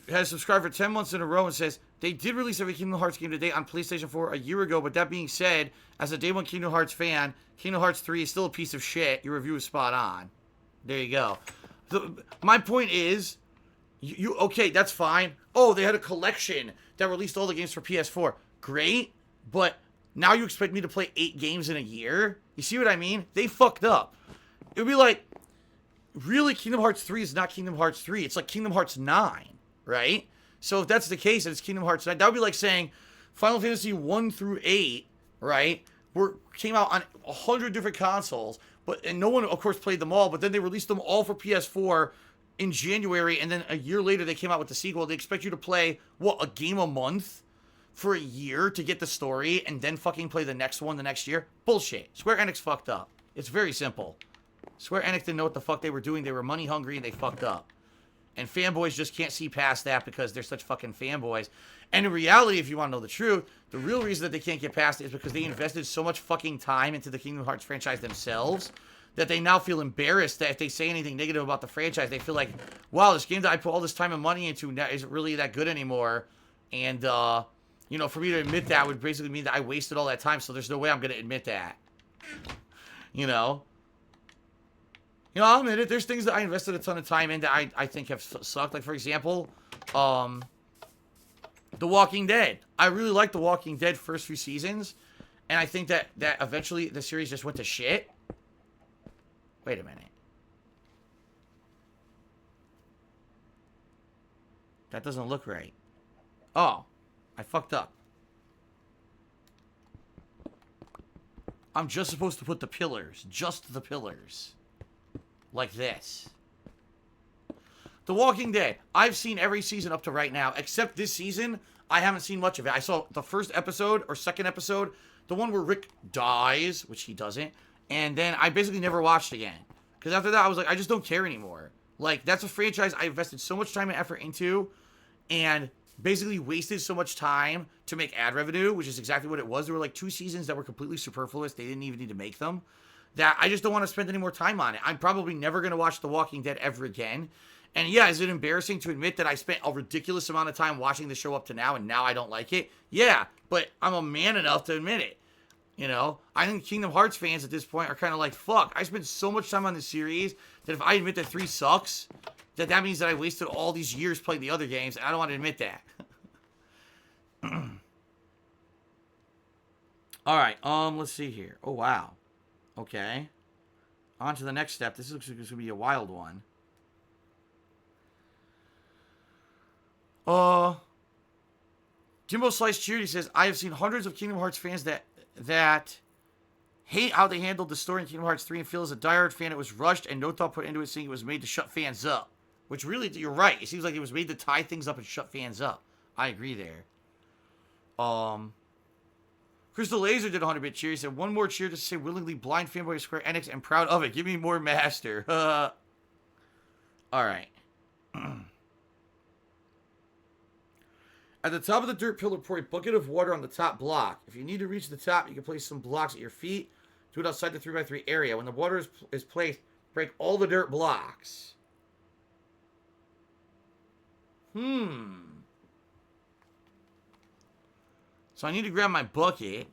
has subscribed for 10 months in a row and says, they did release every Kingdom Hearts game today on PlayStation 4 a year ago, but that being said, as a day one Kingdom Hearts fan, Kingdom Hearts 3 is still a piece of shit. Your review is spot on. There you go. My point is, okay, that's fine. Oh, they had a collection that released all the games for PS4. Great, but now you expect me to play 8 games in a year? You see what I mean? They fucked up. It would be like, really, Kingdom Hearts 3 is not Kingdom Hearts 3. It's like Kingdom Hearts 9, right? So if that's the case, and it's Kingdom Hearts 9, that would be like saying Final Fantasy 1 through 8, right, came out on 100 different consoles, and no one, of course, played them all, but then they released them all for PS4 in January, and then a year later they came out with the sequel. They expect you to play, what, a game a month for a year to get the story, and then fucking play the next one the next year? Bullshit. Square Enix fucked up. It's very simple. Square Enix didn't know what the fuck they were doing. They were money hungry, and they fucked up. And fanboys just can't see past that because they're such fucking fanboys. And in reality, if you want to know the truth, the real reason that they can't get past it is because they invested so much fucking time into the Kingdom Hearts franchise themselves that they now feel embarrassed that if they say anything negative about the franchise, they feel like, wow, this game that I put all this time and money into isn't really that good anymore. And, you know, for me to admit that would basically mean that I wasted all that time, so there's no way I'm going to admit that. You know? You know, I'll admit it. There's things that I invested a ton of time in that I think have sucked. Like, for example, The Walking Dead. I really liked The Walking Dead first few seasons. And I think that eventually the series just went to shit. Wait a minute. That doesn't look right. Oh, I fucked up. I'm just supposed to put the pillars. Just the pillars. Like this. The Walking Dead. I've seen every season up to right now. Except this season, I haven't seen much of it. I saw the first episode, or second episode. The one where Rick dies, which he doesn't. And then I basically never watched again. Because after that, I was like, I just don't care anymore. Like, that's a franchise I invested so much time and effort into. And basically wasted so much time to make ad revenue, which is exactly what it was. There were like 2 seasons that were completely superfluous. They didn't even need to make them. That I just don't want to spend any more time on it. I'm probably never going to watch The Walking Dead ever again. And yeah, is it embarrassing to admit that I spent a ridiculous amount of time watching the show up to now and now I don't like it? Yeah, but I'm a man enough to admit it. You know, I think Kingdom Hearts fans at this point are kind of like, fuck, I spent so much time on this series that if I admit that 3 sucks, that means that I wasted all these years playing the other games, and I don't want to admit that. Alright, let's see here. Oh, wow. Okay. On to the next step. This looks like it's going to be a wild one. Jimbo Slice Charity says, I have seen hundreds of Kingdom Hearts fans that hate how they handled the story in Kingdom Hearts 3 and feel as a diehard fan it was rushed and no thought put into it, saying it was made to shut fans up. Which really, you're right. It seems like it was made to tie things up and shut fans up. I agree there. Crystal Laser did 100-bit cheer. He said, one more cheer to say willingly blind fanboy of Square Enix and proud of it. Give me more Master. Alright. At the top of the dirt pillar, pour a bucket of water on the top block. If you need to reach the top, you can place some blocks at your feet. Do it outside the 3x3 area. When the water is placed, break all the dirt blocks. So I need to grab my bucket.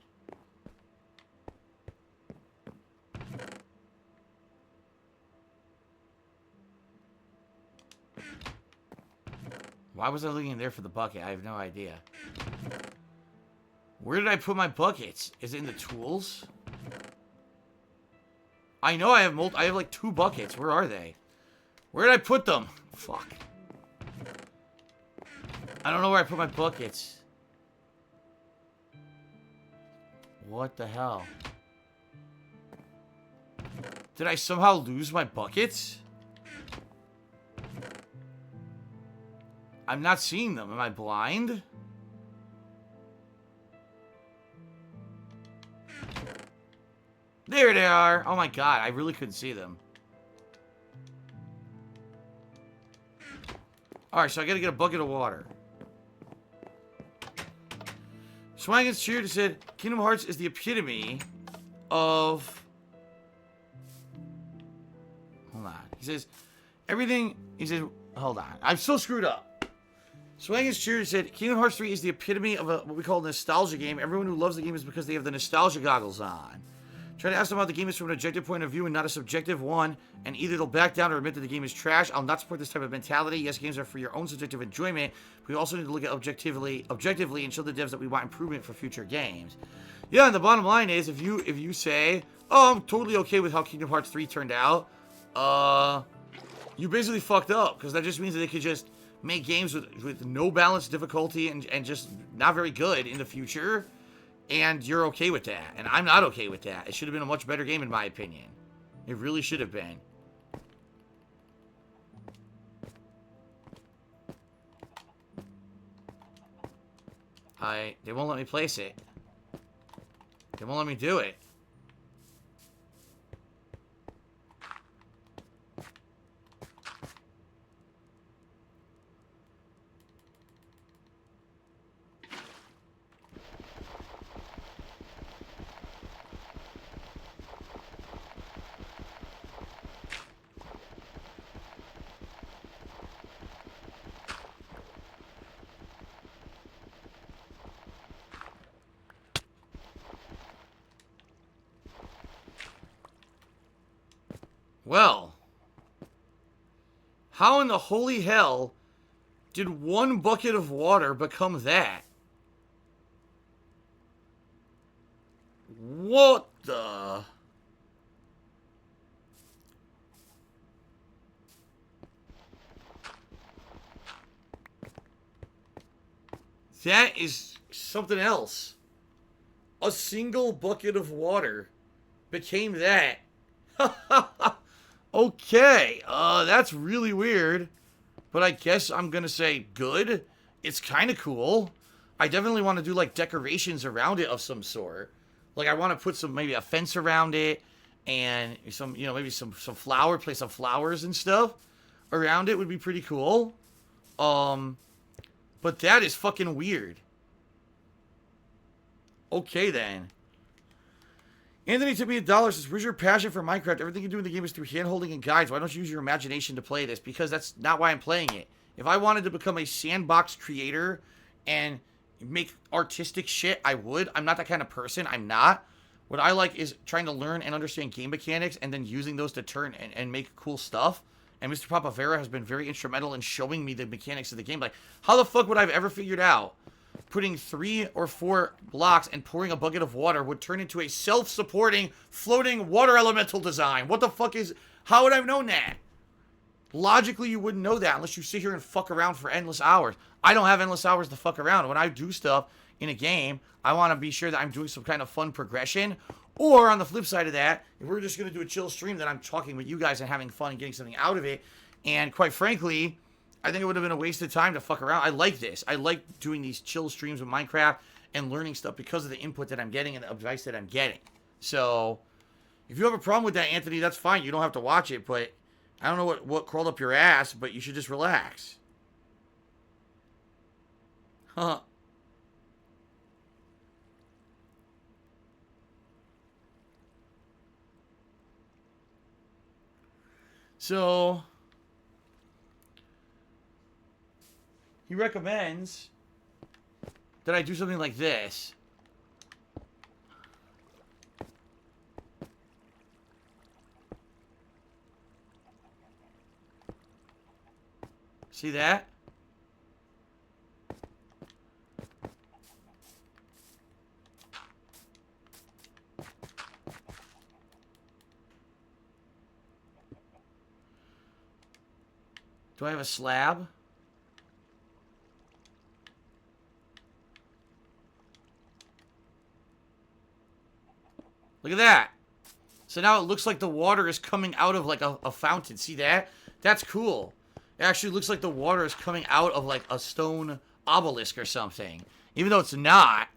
Why was I looking there for the bucket? I have no idea. Where did I put my buckets? Is it in the tools? I know I have like 2 buckets. Where are they? Where did I put them? Fuck. I don't know where I put my buckets. What the hell? Did I somehow lose my buckets? I'm not seeing them. Am I blind? There they are. Oh my god, I really couldn't see them. Alright, so I gotta get a bucket of water. Swangan's cheered and said, Kingdom Hearts is the epitome of... Hold on. He says, everything... He says, hold on. I'm so screwed up. Swangan's cheered and said, Kingdom Hearts 3 is the epitome of what we call a nostalgia game. Everyone who loves the game is because they have the nostalgia goggles on. Try to ask them how the game is from an objective point of view and not a subjective one, and either they'll back down or admit that the game is trash. I'll not support this type of mentality. Yes, games are for your own subjective enjoyment, but we also need to look at objectively and show the devs that we want improvement for future games. Yeah, and the bottom line is, if you say, oh, I'm totally okay with how Kingdom Hearts 3 turned out, you basically fucked up, because that just means that they could just make games with no balanced difficulty and just not very good in the future. And you're okay with that. And I'm not okay with that. It should have been a much better game in my opinion. It really should have been. They won't let me place it. They won't let me do it. Well, how in the holy hell did one bucket of water become that? What the... That is something else. A single bucket of water became that. Okay, that's really weird. But I guess I'm gonna say good. It's kind of cool. I definitely want to do, like, decorations around it of some sort. Like, I want to put maybe a fence around it. And some, maybe some place some flowers and stuff around it would be pretty cool. But that is fucking weird. Okay, then. Anthony took me $1. Says, where's your passion for Minecraft? Everything you do in the game is through hand-holding and guides. Why don't you use your imagination to play this? Because that's not why I'm playing it. If I wanted to become a sandbox creator and make artistic shit, I would. I'm not that kind of person. I'm not. What I like is trying to learn and understand game mechanics and then using those to turn and make cool stuff. And Mr. Papavera has been very instrumental in showing me the mechanics of the game. Like, how the fuck would I have ever figured out putting 3 or 4 blocks and pouring a bucket of water would turn into a self-supporting, floating water elemental design? What the fuck is... How would I have known that? Logically, you wouldn't know that unless you sit here and fuck around for endless hours. I don't have endless hours to fuck around. When I do stuff in a game, I want to be sure that I'm doing some kind of fun progression. Or, on the flip side of that, if we're just going to do a chill stream, that I'm talking with you guys and having fun and getting something out of it. And, quite frankly, I think it would have been a waste of time to fuck around. I like this. I like doing these chill streams with Minecraft and learning stuff because of the input that I'm getting and the advice that I'm getting. So, if you have a problem with that, Anthony, that's fine. You don't have to watch it, but I don't know what crawled up your ass, but you should just relax. Huh. So, he recommends that I do something like this. See that? Do I have a slab? Look at that. So now it looks like the water is coming out of like a fountain. See that? That's cool. It actually looks like the water is coming out of like a stone obelisk or something. Even though it's not,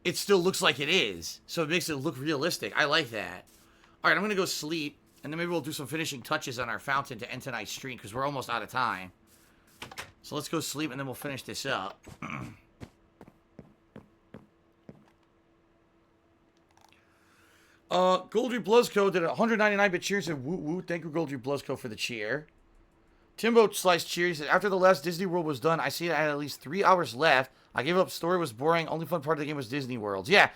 it still looks like it is. So it makes it look realistic. I like that. All right, I'm going to go sleep. And then maybe we'll do some finishing touches on our fountain to end tonight's stream because we're almost out of time. So let's go sleep and then we'll finish this up. Goldry Bluzco did a 199-bit cheer and said, woo woo. Thank you, Goldry Bluzco, for the cheer. Timbo Slice cheer. He said, after the last Disney World was done, I see I had at least 3 hours left. I gave up. Story was boring. Only fun part of the game was Disney Worlds. Yeah,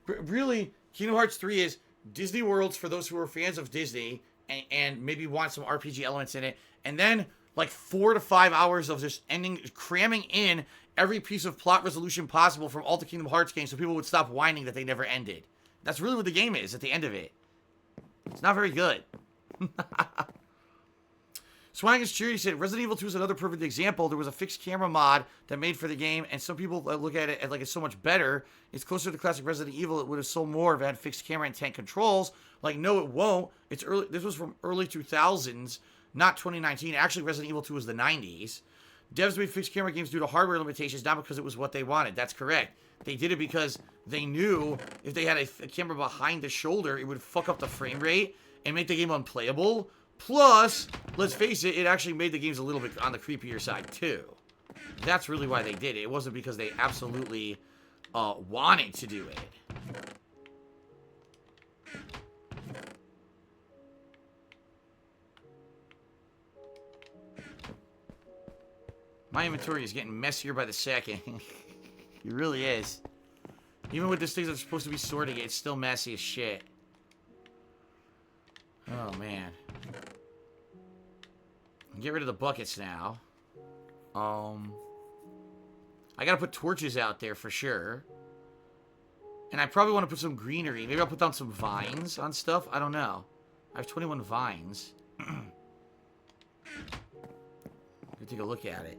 really, Kingdom Hearts 3 is Disney Worlds for those who are fans of Disney and maybe want some RPG elements in it. And then like 4 to 5 hours of just cramming in every piece of plot resolution possible from all the Kingdom Hearts games so people would stop whining that they never ended. That's really what the game is at the end of it. It's not very good. Swang is cheery. He said, Resident Evil 2 is another perfect example. There was a fixed camera mod that made for the game, and some people look at it like it's so much better. It's closer to classic Resident Evil. It would have sold more if it had fixed camera and tank controls. Like, no, it won't. It's early. This was from early 2000s, not 2019. Actually, Resident Evil 2 was the 90s. Devs made fixed camera games due to hardware limitations, not because it was what they wanted. That's correct. They did it because they knew if they had a camera behind the shoulder, it would fuck up the frame rate and make the game unplayable. Plus, let's face it, it actually made the games a little bit on the creepier side, too. That's really why they did it. It wasn't because they absolutely wanted to do it. My inventory is getting messier by the second. It really is. Even with this thing that's supposed to be sorting, it's still messy as shit. Oh, man. Get rid of the buckets now. I gotta put torches out there for sure. And I probably want to put some greenery. Maybe I'll put down some vines on stuff. I don't know. I have 21 vines. Let's take a look at it.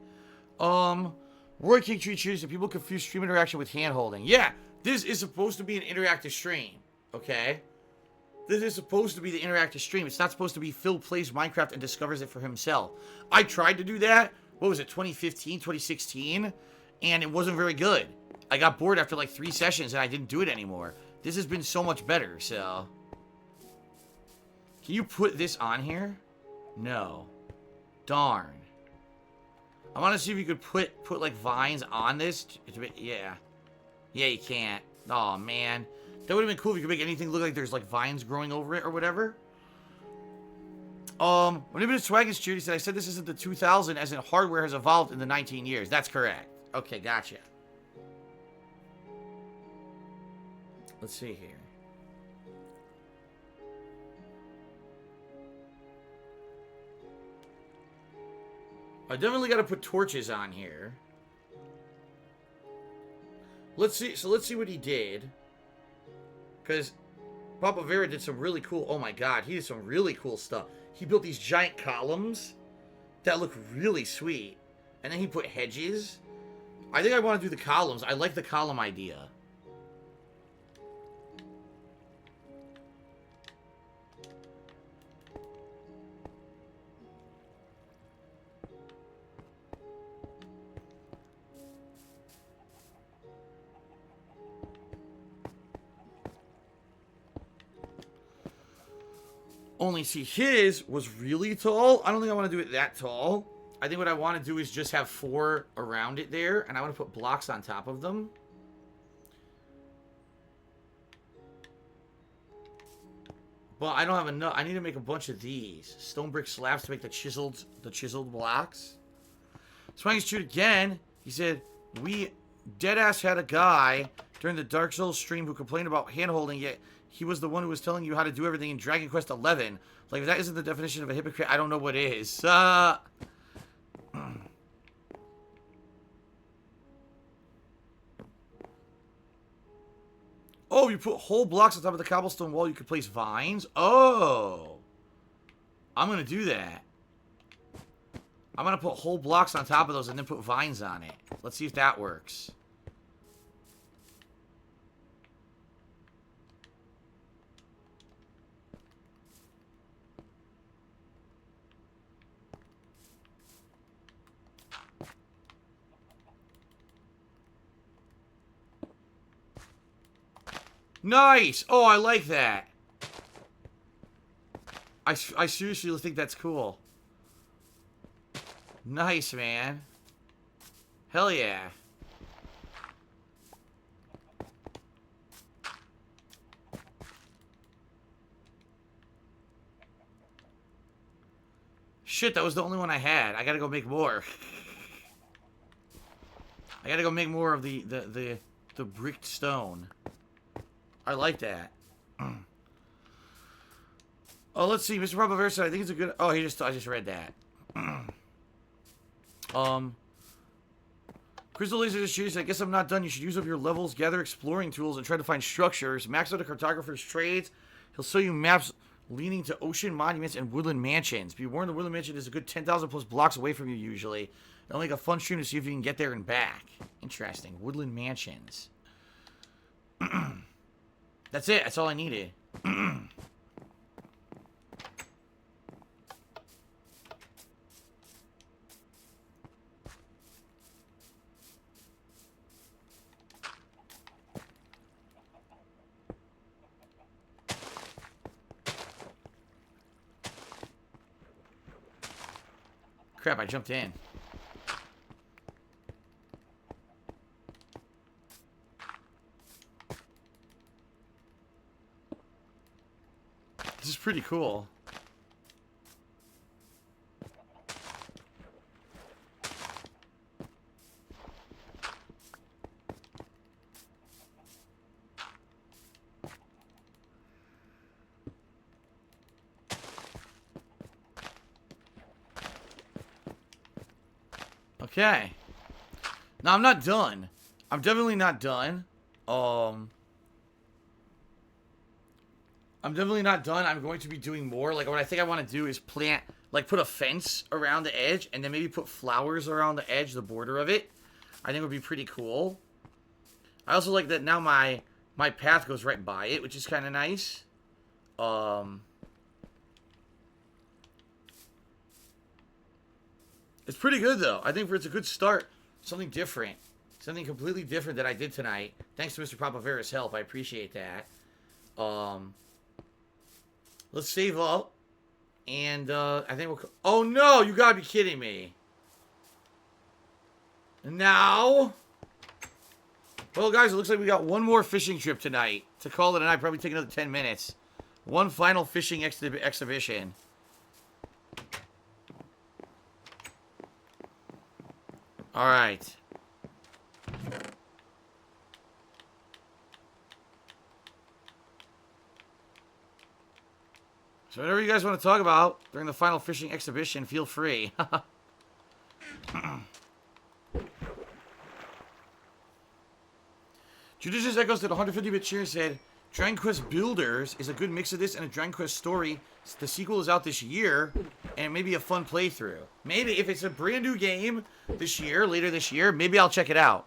Roy King Tree Cheers and people confuse stream interaction with hand holding. Yeah, this is supposed to be an interactive stream. Okay? This is supposed to be the interactive stream. It's not supposed to be Phil plays Minecraft and discovers it for himself. I tried to do that. What was it, 2015, 2016? And it wasn't very good. I got bored after like 3 sessions and I didn't do it anymore. This has been so much better, so. Can you put this on here? No. Darn. I want to see if you could put like vines on this. Yeah. Yeah, you can't. Oh, man. That would have been cool if you could make anything look like there's like vines growing over it or whatever. When it was Swag is Judy said, I said this isn't the 2000 as in hardware has evolved in the 19 years. That's correct. Okay, gotcha. Let's see here. I definitely got to put torches on here. Let's see. So let's see what he did. Because Papa Vera did some really cool... Oh my god, he did some really cool stuff. He built these giant columns that look really sweet. And then he put hedges. I think I want to do the columns. I like the column idea. Only see, his was really tall. I don't think I want to do it that tall. I think what I want to do is just have 4 around it there, and I want to put blocks on top of them. But I don't have enough. I need to make a bunch of these stone brick slabs to make the chiseled blocks. Swanky's chewed again. He said, we deadass had a guy during the Dark Souls stream who complained about hand-holding, yet he was the one who was telling you how to do everything in Dragon Quest XI. Like, if that isn't the definition of a hypocrite, I don't know what is. Oh, you put whole blocks on top of the cobblestone wall, you could place vines? Oh. I'm going to do that. I'm going to put whole blocks on top of those and then put vines on it. Let's see if that works. Nice! Oh, I like that. I seriously think that's cool. Nice, man. Hell yeah. Shit, that was the only one I had. I gotta go make more. I gotta go make more of the bricked stone. I like that. Oh, let's see. Mr. Probavera said, I think it's a good... Oh, I just read that. Crystal Laser just cheers. I guess I'm not done. You should use up your levels, gather exploring tools, and try to find structures. Max out a cartographer's trades. He'll show you maps leading to ocean monuments and woodland mansions. Be warned, the woodland mansion is a good 10,000 plus blocks away from you usually. It'll make a fun stream to see if you can get there and back. Interesting. Woodland mansions. That's it. That's all I needed. Crap, I jumped in. This is pretty cool. Okay. Now, I'm not done. I'm definitely not done. I'm definitely not done. I'm going to be doing more. Like, what I think I want to do is plant, like, put a fence around the edge, and then maybe put flowers around the edge, the border of it. I think it would be pretty cool. I also like that now my path goes right by it, which is kind of nice. It's pretty good, though. I think it's a good start. Something different. Something completely different that I did tonight. Thanks to Mr. Papavera's help. I appreciate that. Let's save up. And, I think we'll... Oh, no! You gotta be kidding me. Now... Well, guys, it looks like we got one more fishing trip tonight. To call it a night, probably take another 10 minutes. One final fishing exhibition. Alright. So whatever you guys want to talk about during the final fishing exhibition, feel free. Judicious Echoes did 150-bit cheer said, Dragon Quest Builders is a good mix of this and a Dragon Quest story. The sequel is out this year, and it may be a fun playthrough. Maybe, if it's a brand new game this year, later this year, maybe I'll check it out.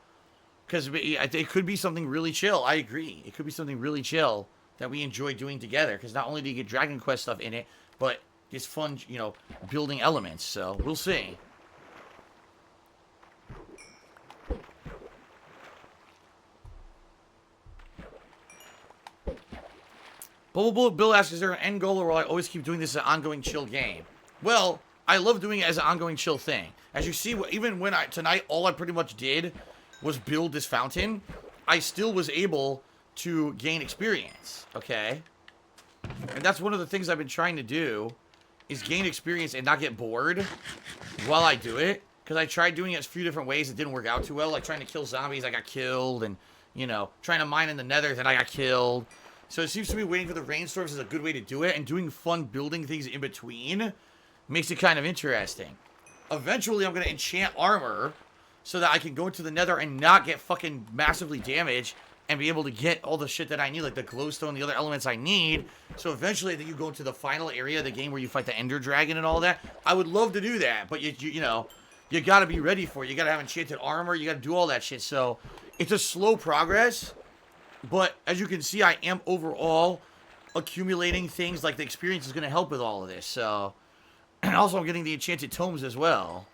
Because it could be something really chill. I agree. It could be something really chill that we enjoy doing together. Because not only do you get Dragon Quest stuff in it, but it's fun, you know, building elements. So, we'll see. Bubble Bullet Bill asks, is there an end goal or will I always keep doing this as an ongoing chill game? Well, I love doing it as an ongoing chill thing. As you see, even when tonight, all I pretty much did was build this fountain, I still was able to gain experience, okay? And that's one of the things I've been trying to do, is gain experience and not get bored while I do it. Because I tried doing it a few different ways, it didn't work out too well. Like trying to kill zombies, I got killed. And, you know, trying to mine in the nether, then I got killed. So it seems to me waiting for the rainstorms is a good way to do it. And doing fun building things in between makes it kind of interesting. Eventually, I'm going to enchant armor so that I can go into the nether and not get fucking massively damaged and be able to get all the shit that I need, like the glowstone, the other elements I need. So eventually, I think you go into the final area of the game where you fight the Ender Dragon and all that. I would love to do that, but you know, you got to be ready for it. You got to have enchanted armor. You got to do all that shit. So it's a slow progress, but as you can see, I am overall accumulating things. Like the experience is going to help with all of this. So, and also I'm getting the enchanted tomes as well.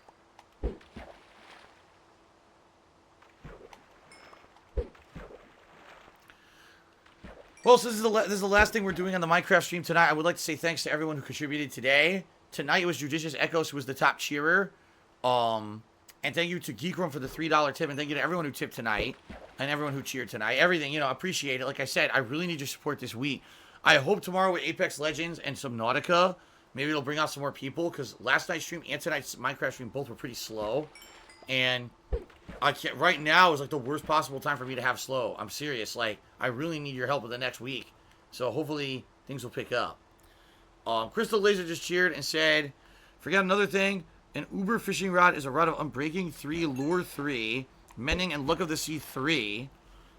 Well, so this is the last thing we're doing on the Minecraft stream tonight. I would like to say thanks to everyone who contributed today. Tonight it was Judicious Echoes who was the top cheerer. And thank you to Geek Room for the $3 tip. And thank you to everyone who tipped tonight. And everyone who cheered tonight. Everything, you know, I appreciate it. Like I said, I really need your support this week. I hope tomorrow with Apex Legends and Subnautica, maybe it'll bring out some more people. Because last night's stream and tonight's Minecraft stream both were pretty slow. And I can't, right now is like the worst possible time for me to have slow. I'm serious. Like, I really need your help with the next week. So hopefully things will pick up. Crystal Laser just cheered and said, forgot another thing. An Uber fishing rod is a rod of Unbreaking 3, Lure 3, Mending and Luck of the Sea 3.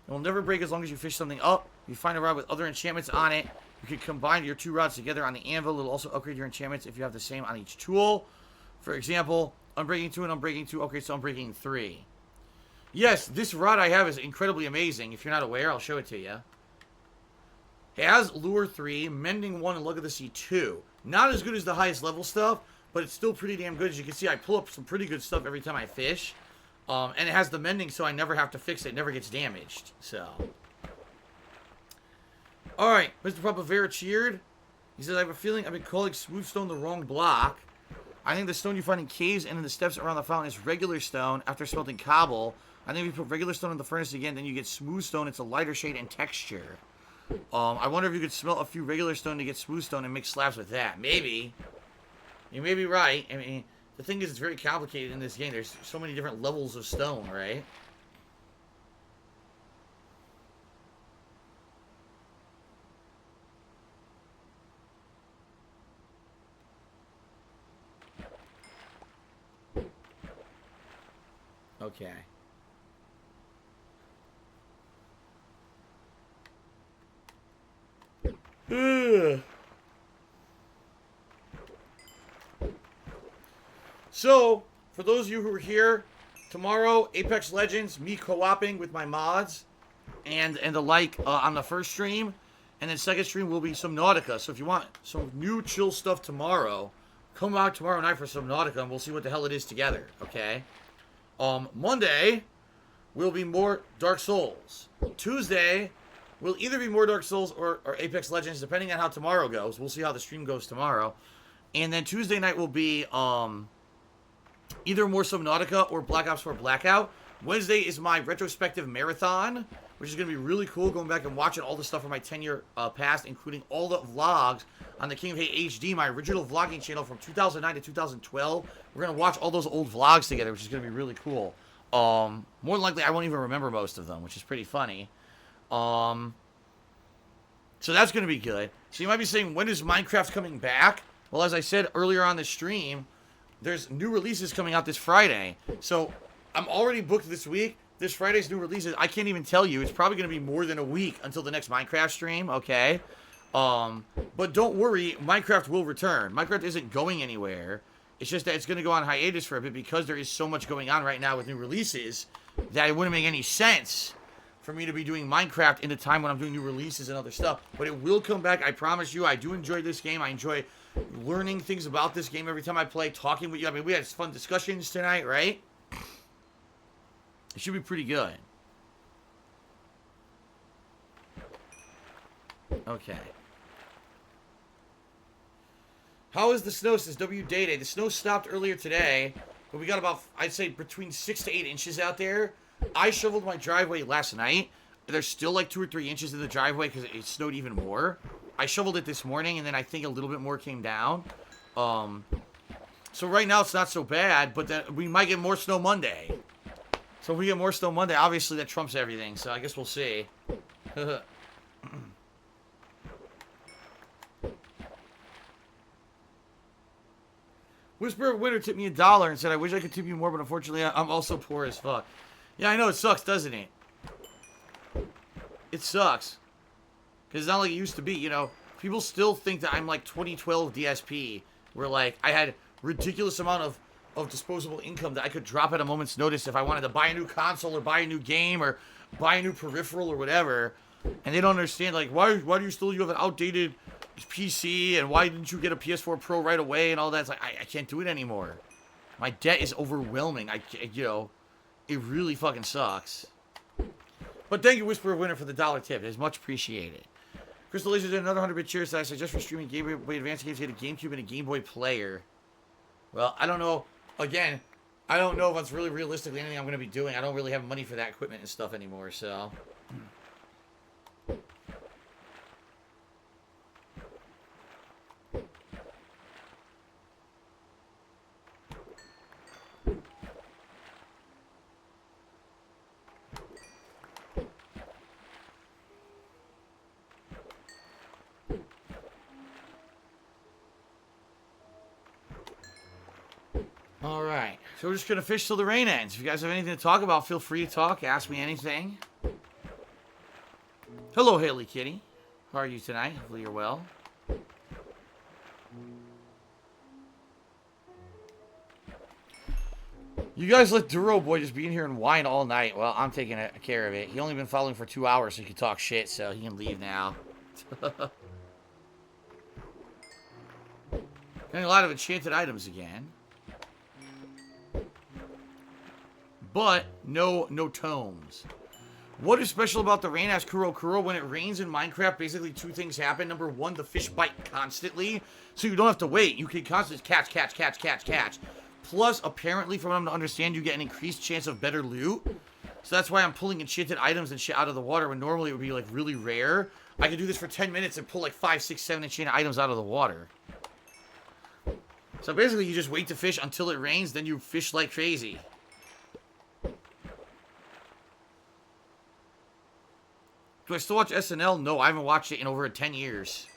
It will never break as long as you fish something up. You find a rod with other enchantments on it. You can combine your two rods together on the anvil. It'll also upgrade your enchantments if you have the same on each tool. For example, Unbreaking 2 and Unbreaking 2. Okay, so Unbreaking 3. Yes, this rod I have is incredibly amazing. If you're not aware, I'll show it to you. It has Lure 3, Mending 1, and Luck of the Sea 2. Not as good as the highest level stuff, but it's still pretty damn good. As you can see, I pull up some pretty good stuff every time I fish. And it has the mending, so I never have to fix it. It never gets damaged. So. Alright, Mr. Papavera cheered. He says, I have a feeling I've been calling smooth stone the wrong block. I think the stone you find in caves and in the steps around the fountain is regular stone after smelting cobble. I think if you put regular stone in the furnace again, then you get smooth stone. It's a lighter shade and texture. I wonder if you could smelt a few regular stone to get smooth stone and mix slabs with that. Maybe. You may be right. I mean, the thing is, it's very complicated in this game. There's so many different levels of stone, right? Okay. Ugh. So, for those of you who are here, tomorrow, Apex Legends, me co-oping with my mods, and the like on the first stream, and then second stream will be Subnautica. So if you want some new chill stuff tomorrow, come out tomorrow night for Subnautica, and we'll see what the hell it is together, okay? Monday will be more Dark Souls. Tuesday will either be more Dark Souls or Apex Legends, depending on how tomorrow goes. We'll see how the stream goes tomorrow. And then Tuesday night will be either more Subnautica or Black Ops 4 Blackout. Wednesday is my retrospective marathon, which is going to be really cool, going back and watching all the stuff from my 10-year past, including all the vlogs on the King of Hate HD, my original vlogging channel from 2009 to 2012. We're going to watch all those old vlogs together, which is going to be really cool. More than likely, I won't even remember most of them, which is pretty funny. So that's going to be good. So you might be saying, when is Minecraft coming back? Well, as I said earlier on the stream, there's new releases coming out this Friday. So I'm already booked this week. This Friday's new releases, I can't even tell you. It's probably going to be more than a week until the next Minecraft stream, okay? But don't worry, Minecraft will return. Minecraft isn't going anywhere. It's just that it's going to go on hiatus for a bit because there is so much going on right now with new releases that it wouldn't make any sense for me to be doing Minecraft in a time when I'm doing new releases and other stuff. But it will come back, I promise you. I do enjoy this game. I enjoy learning things about this game every time I play, talking with you. I mean, we had fun discussions tonight, right? It should be pretty good. Okay. How is the snow since W Day Day? The snow stopped earlier today, but we got about, I'd say, between 6 to 8 inches out there. I shoveled my driveway last night. There's still like 2 or 3 inches in the driveway because it snowed even more. I shoveled it this morning, and then I think a little bit more came down. So right now it's not so bad, but then we might get more snow Monday. So if we get more snow Monday, obviously that trumps everything. So I guess we'll see. Whisper Winter tipped me $1 and said, I wish I could tip you more, but unfortunately I'm also poor as fuck. Yeah, I know, it sucks, doesn't it? It sucks. Because it's not like it used to be, you know. People still think that I'm like 2012 DSP, where like I had ridiculous amount of disposable income that I could drop at a moment's notice if I wanted to buy a new console or buy a new game or buy a new peripheral or whatever. And they don't understand, like, why do you have an outdated PC, and why didn't you get a PS4 Pro right away and all that? It's like, I can't do it anymore. My debt is overwhelming. You know, it really fucking sucks. But thank you, Whisper of Winter, for the $1 tip. It is much appreciated. Crystal Laser did another 100-bit cheers. I suggest for streaming Game Boy Advance games, get a GameCube and a Game Boy player. Well, I don't know. Again, I don't know if that's really realistically anything I'm going to be doing. I don't really have money for that equipment and stuff anymore, so... Alright, so we're just going to fish till the rain ends. If you guys have anything to talk about, feel free to talk. Ask me anything. Hello, Haley Kitty. How are you tonight? Hopefully you're well. You guys let Duro Boy just be in here and whine all night. Well, I'm taking care of it. He only been following for 2 hours, so he can talk shit, so he can leave now. Getting a lot of enchanted items again. But no tomes. What is special about the rain? Asked Kuro Kuro. When it rains in Minecraft, basically 2 things happen. Number 1, the fish bite constantly, so you don't have to wait. You can constantly catch. Plus, apparently, from what I'm to understand, you get an increased chance of better loot. So that's why I'm pulling enchanted items and shit out of the water when normally it would be like really rare. I could do this for 10 minutes and pull like 5, 6, 7 enchanted items out of the water. So basically, you just wait to fish until it rains, then you fish like crazy. Do I still watch SNL? No, I haven't watched it in over 10 years.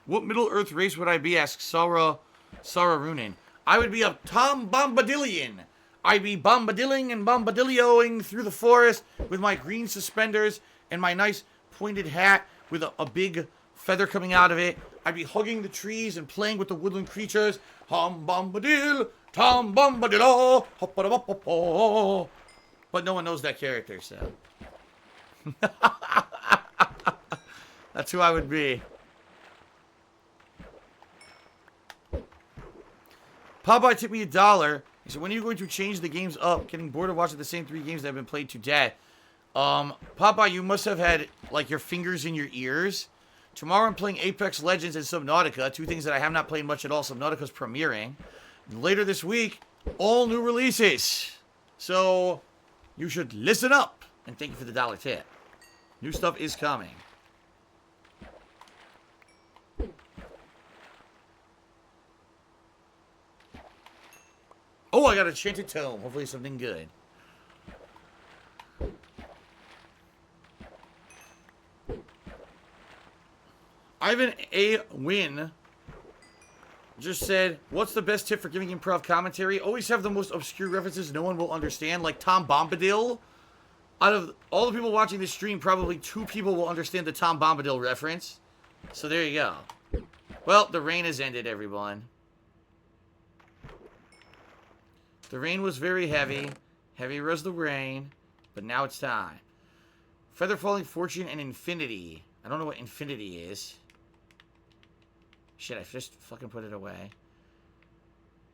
What Middle-earth race would I be? Asks Sarah Runin. I would be a Tom Bombadillion. I'd be bombadilling and bombadilioing through the forest with my green suspenders and my nice pointed hat with a big feather coming out of it. I'd be hugging the trees and playing with the woodland creatures. Tom Bombadil, Tom Bombadillo, hop-a-da-bop-a-paw. But no one knows that character, so. That's who I would be. Popeye tipped me $1. He said, when are you going to change the games up? Getting bored of watching the same 3 games that have been played to death. Popeye, you must have had, like, your fingers in your ears. Tomorrow I'm playing Apex Legends and Subnautica, 2 things that I have not played much at all. Subnautica's premiering. Later this week, all new releases. So, you should listen up. And thank you for the $1 tip. New stuff is coming. Oh, I got a enchanted tome. Hopefully something good. Ivan A. Win just said, what's the best tip for giving improv commentary? Always have the most obscure references no one will understand, like Tom Bombadil. Out of all the people watching this stream, probably 2 people will understand the Tom Bombadil reference. So there you go. Well, the rain has ended, everyone. The rain was very heavy. Heavy was the rain. But now it's time. Feather Falling Fortune and Infinity. I don't know what Infinity is. Shit, I just fucking put it away.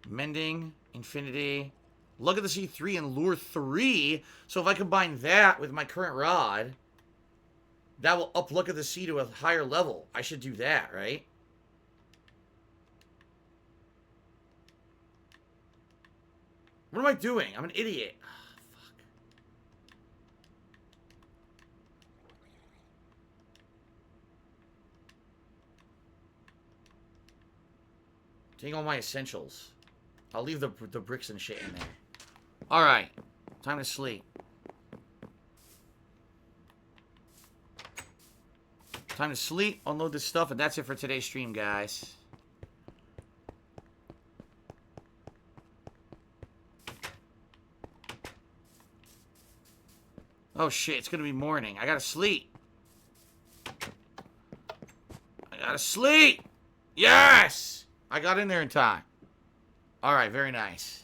Mending, Infinity. Look at the C3 and Lure 3. So if I combine that with my current rod, that will up Look at the Sea to a higher level. I should do that, right? What am I doing? I'm an idiot. Oh, fuck. Taking all my essentials. I'll leave the bricks and shit in there. Alright. Time to sleep. Time to sleep, unload this stuff, and that's it for today's stream, guys. Oh shit, it's gonna be morning. I gotta sleep. I gotta sleep! Yes! I got in there in time. Alright, very nice.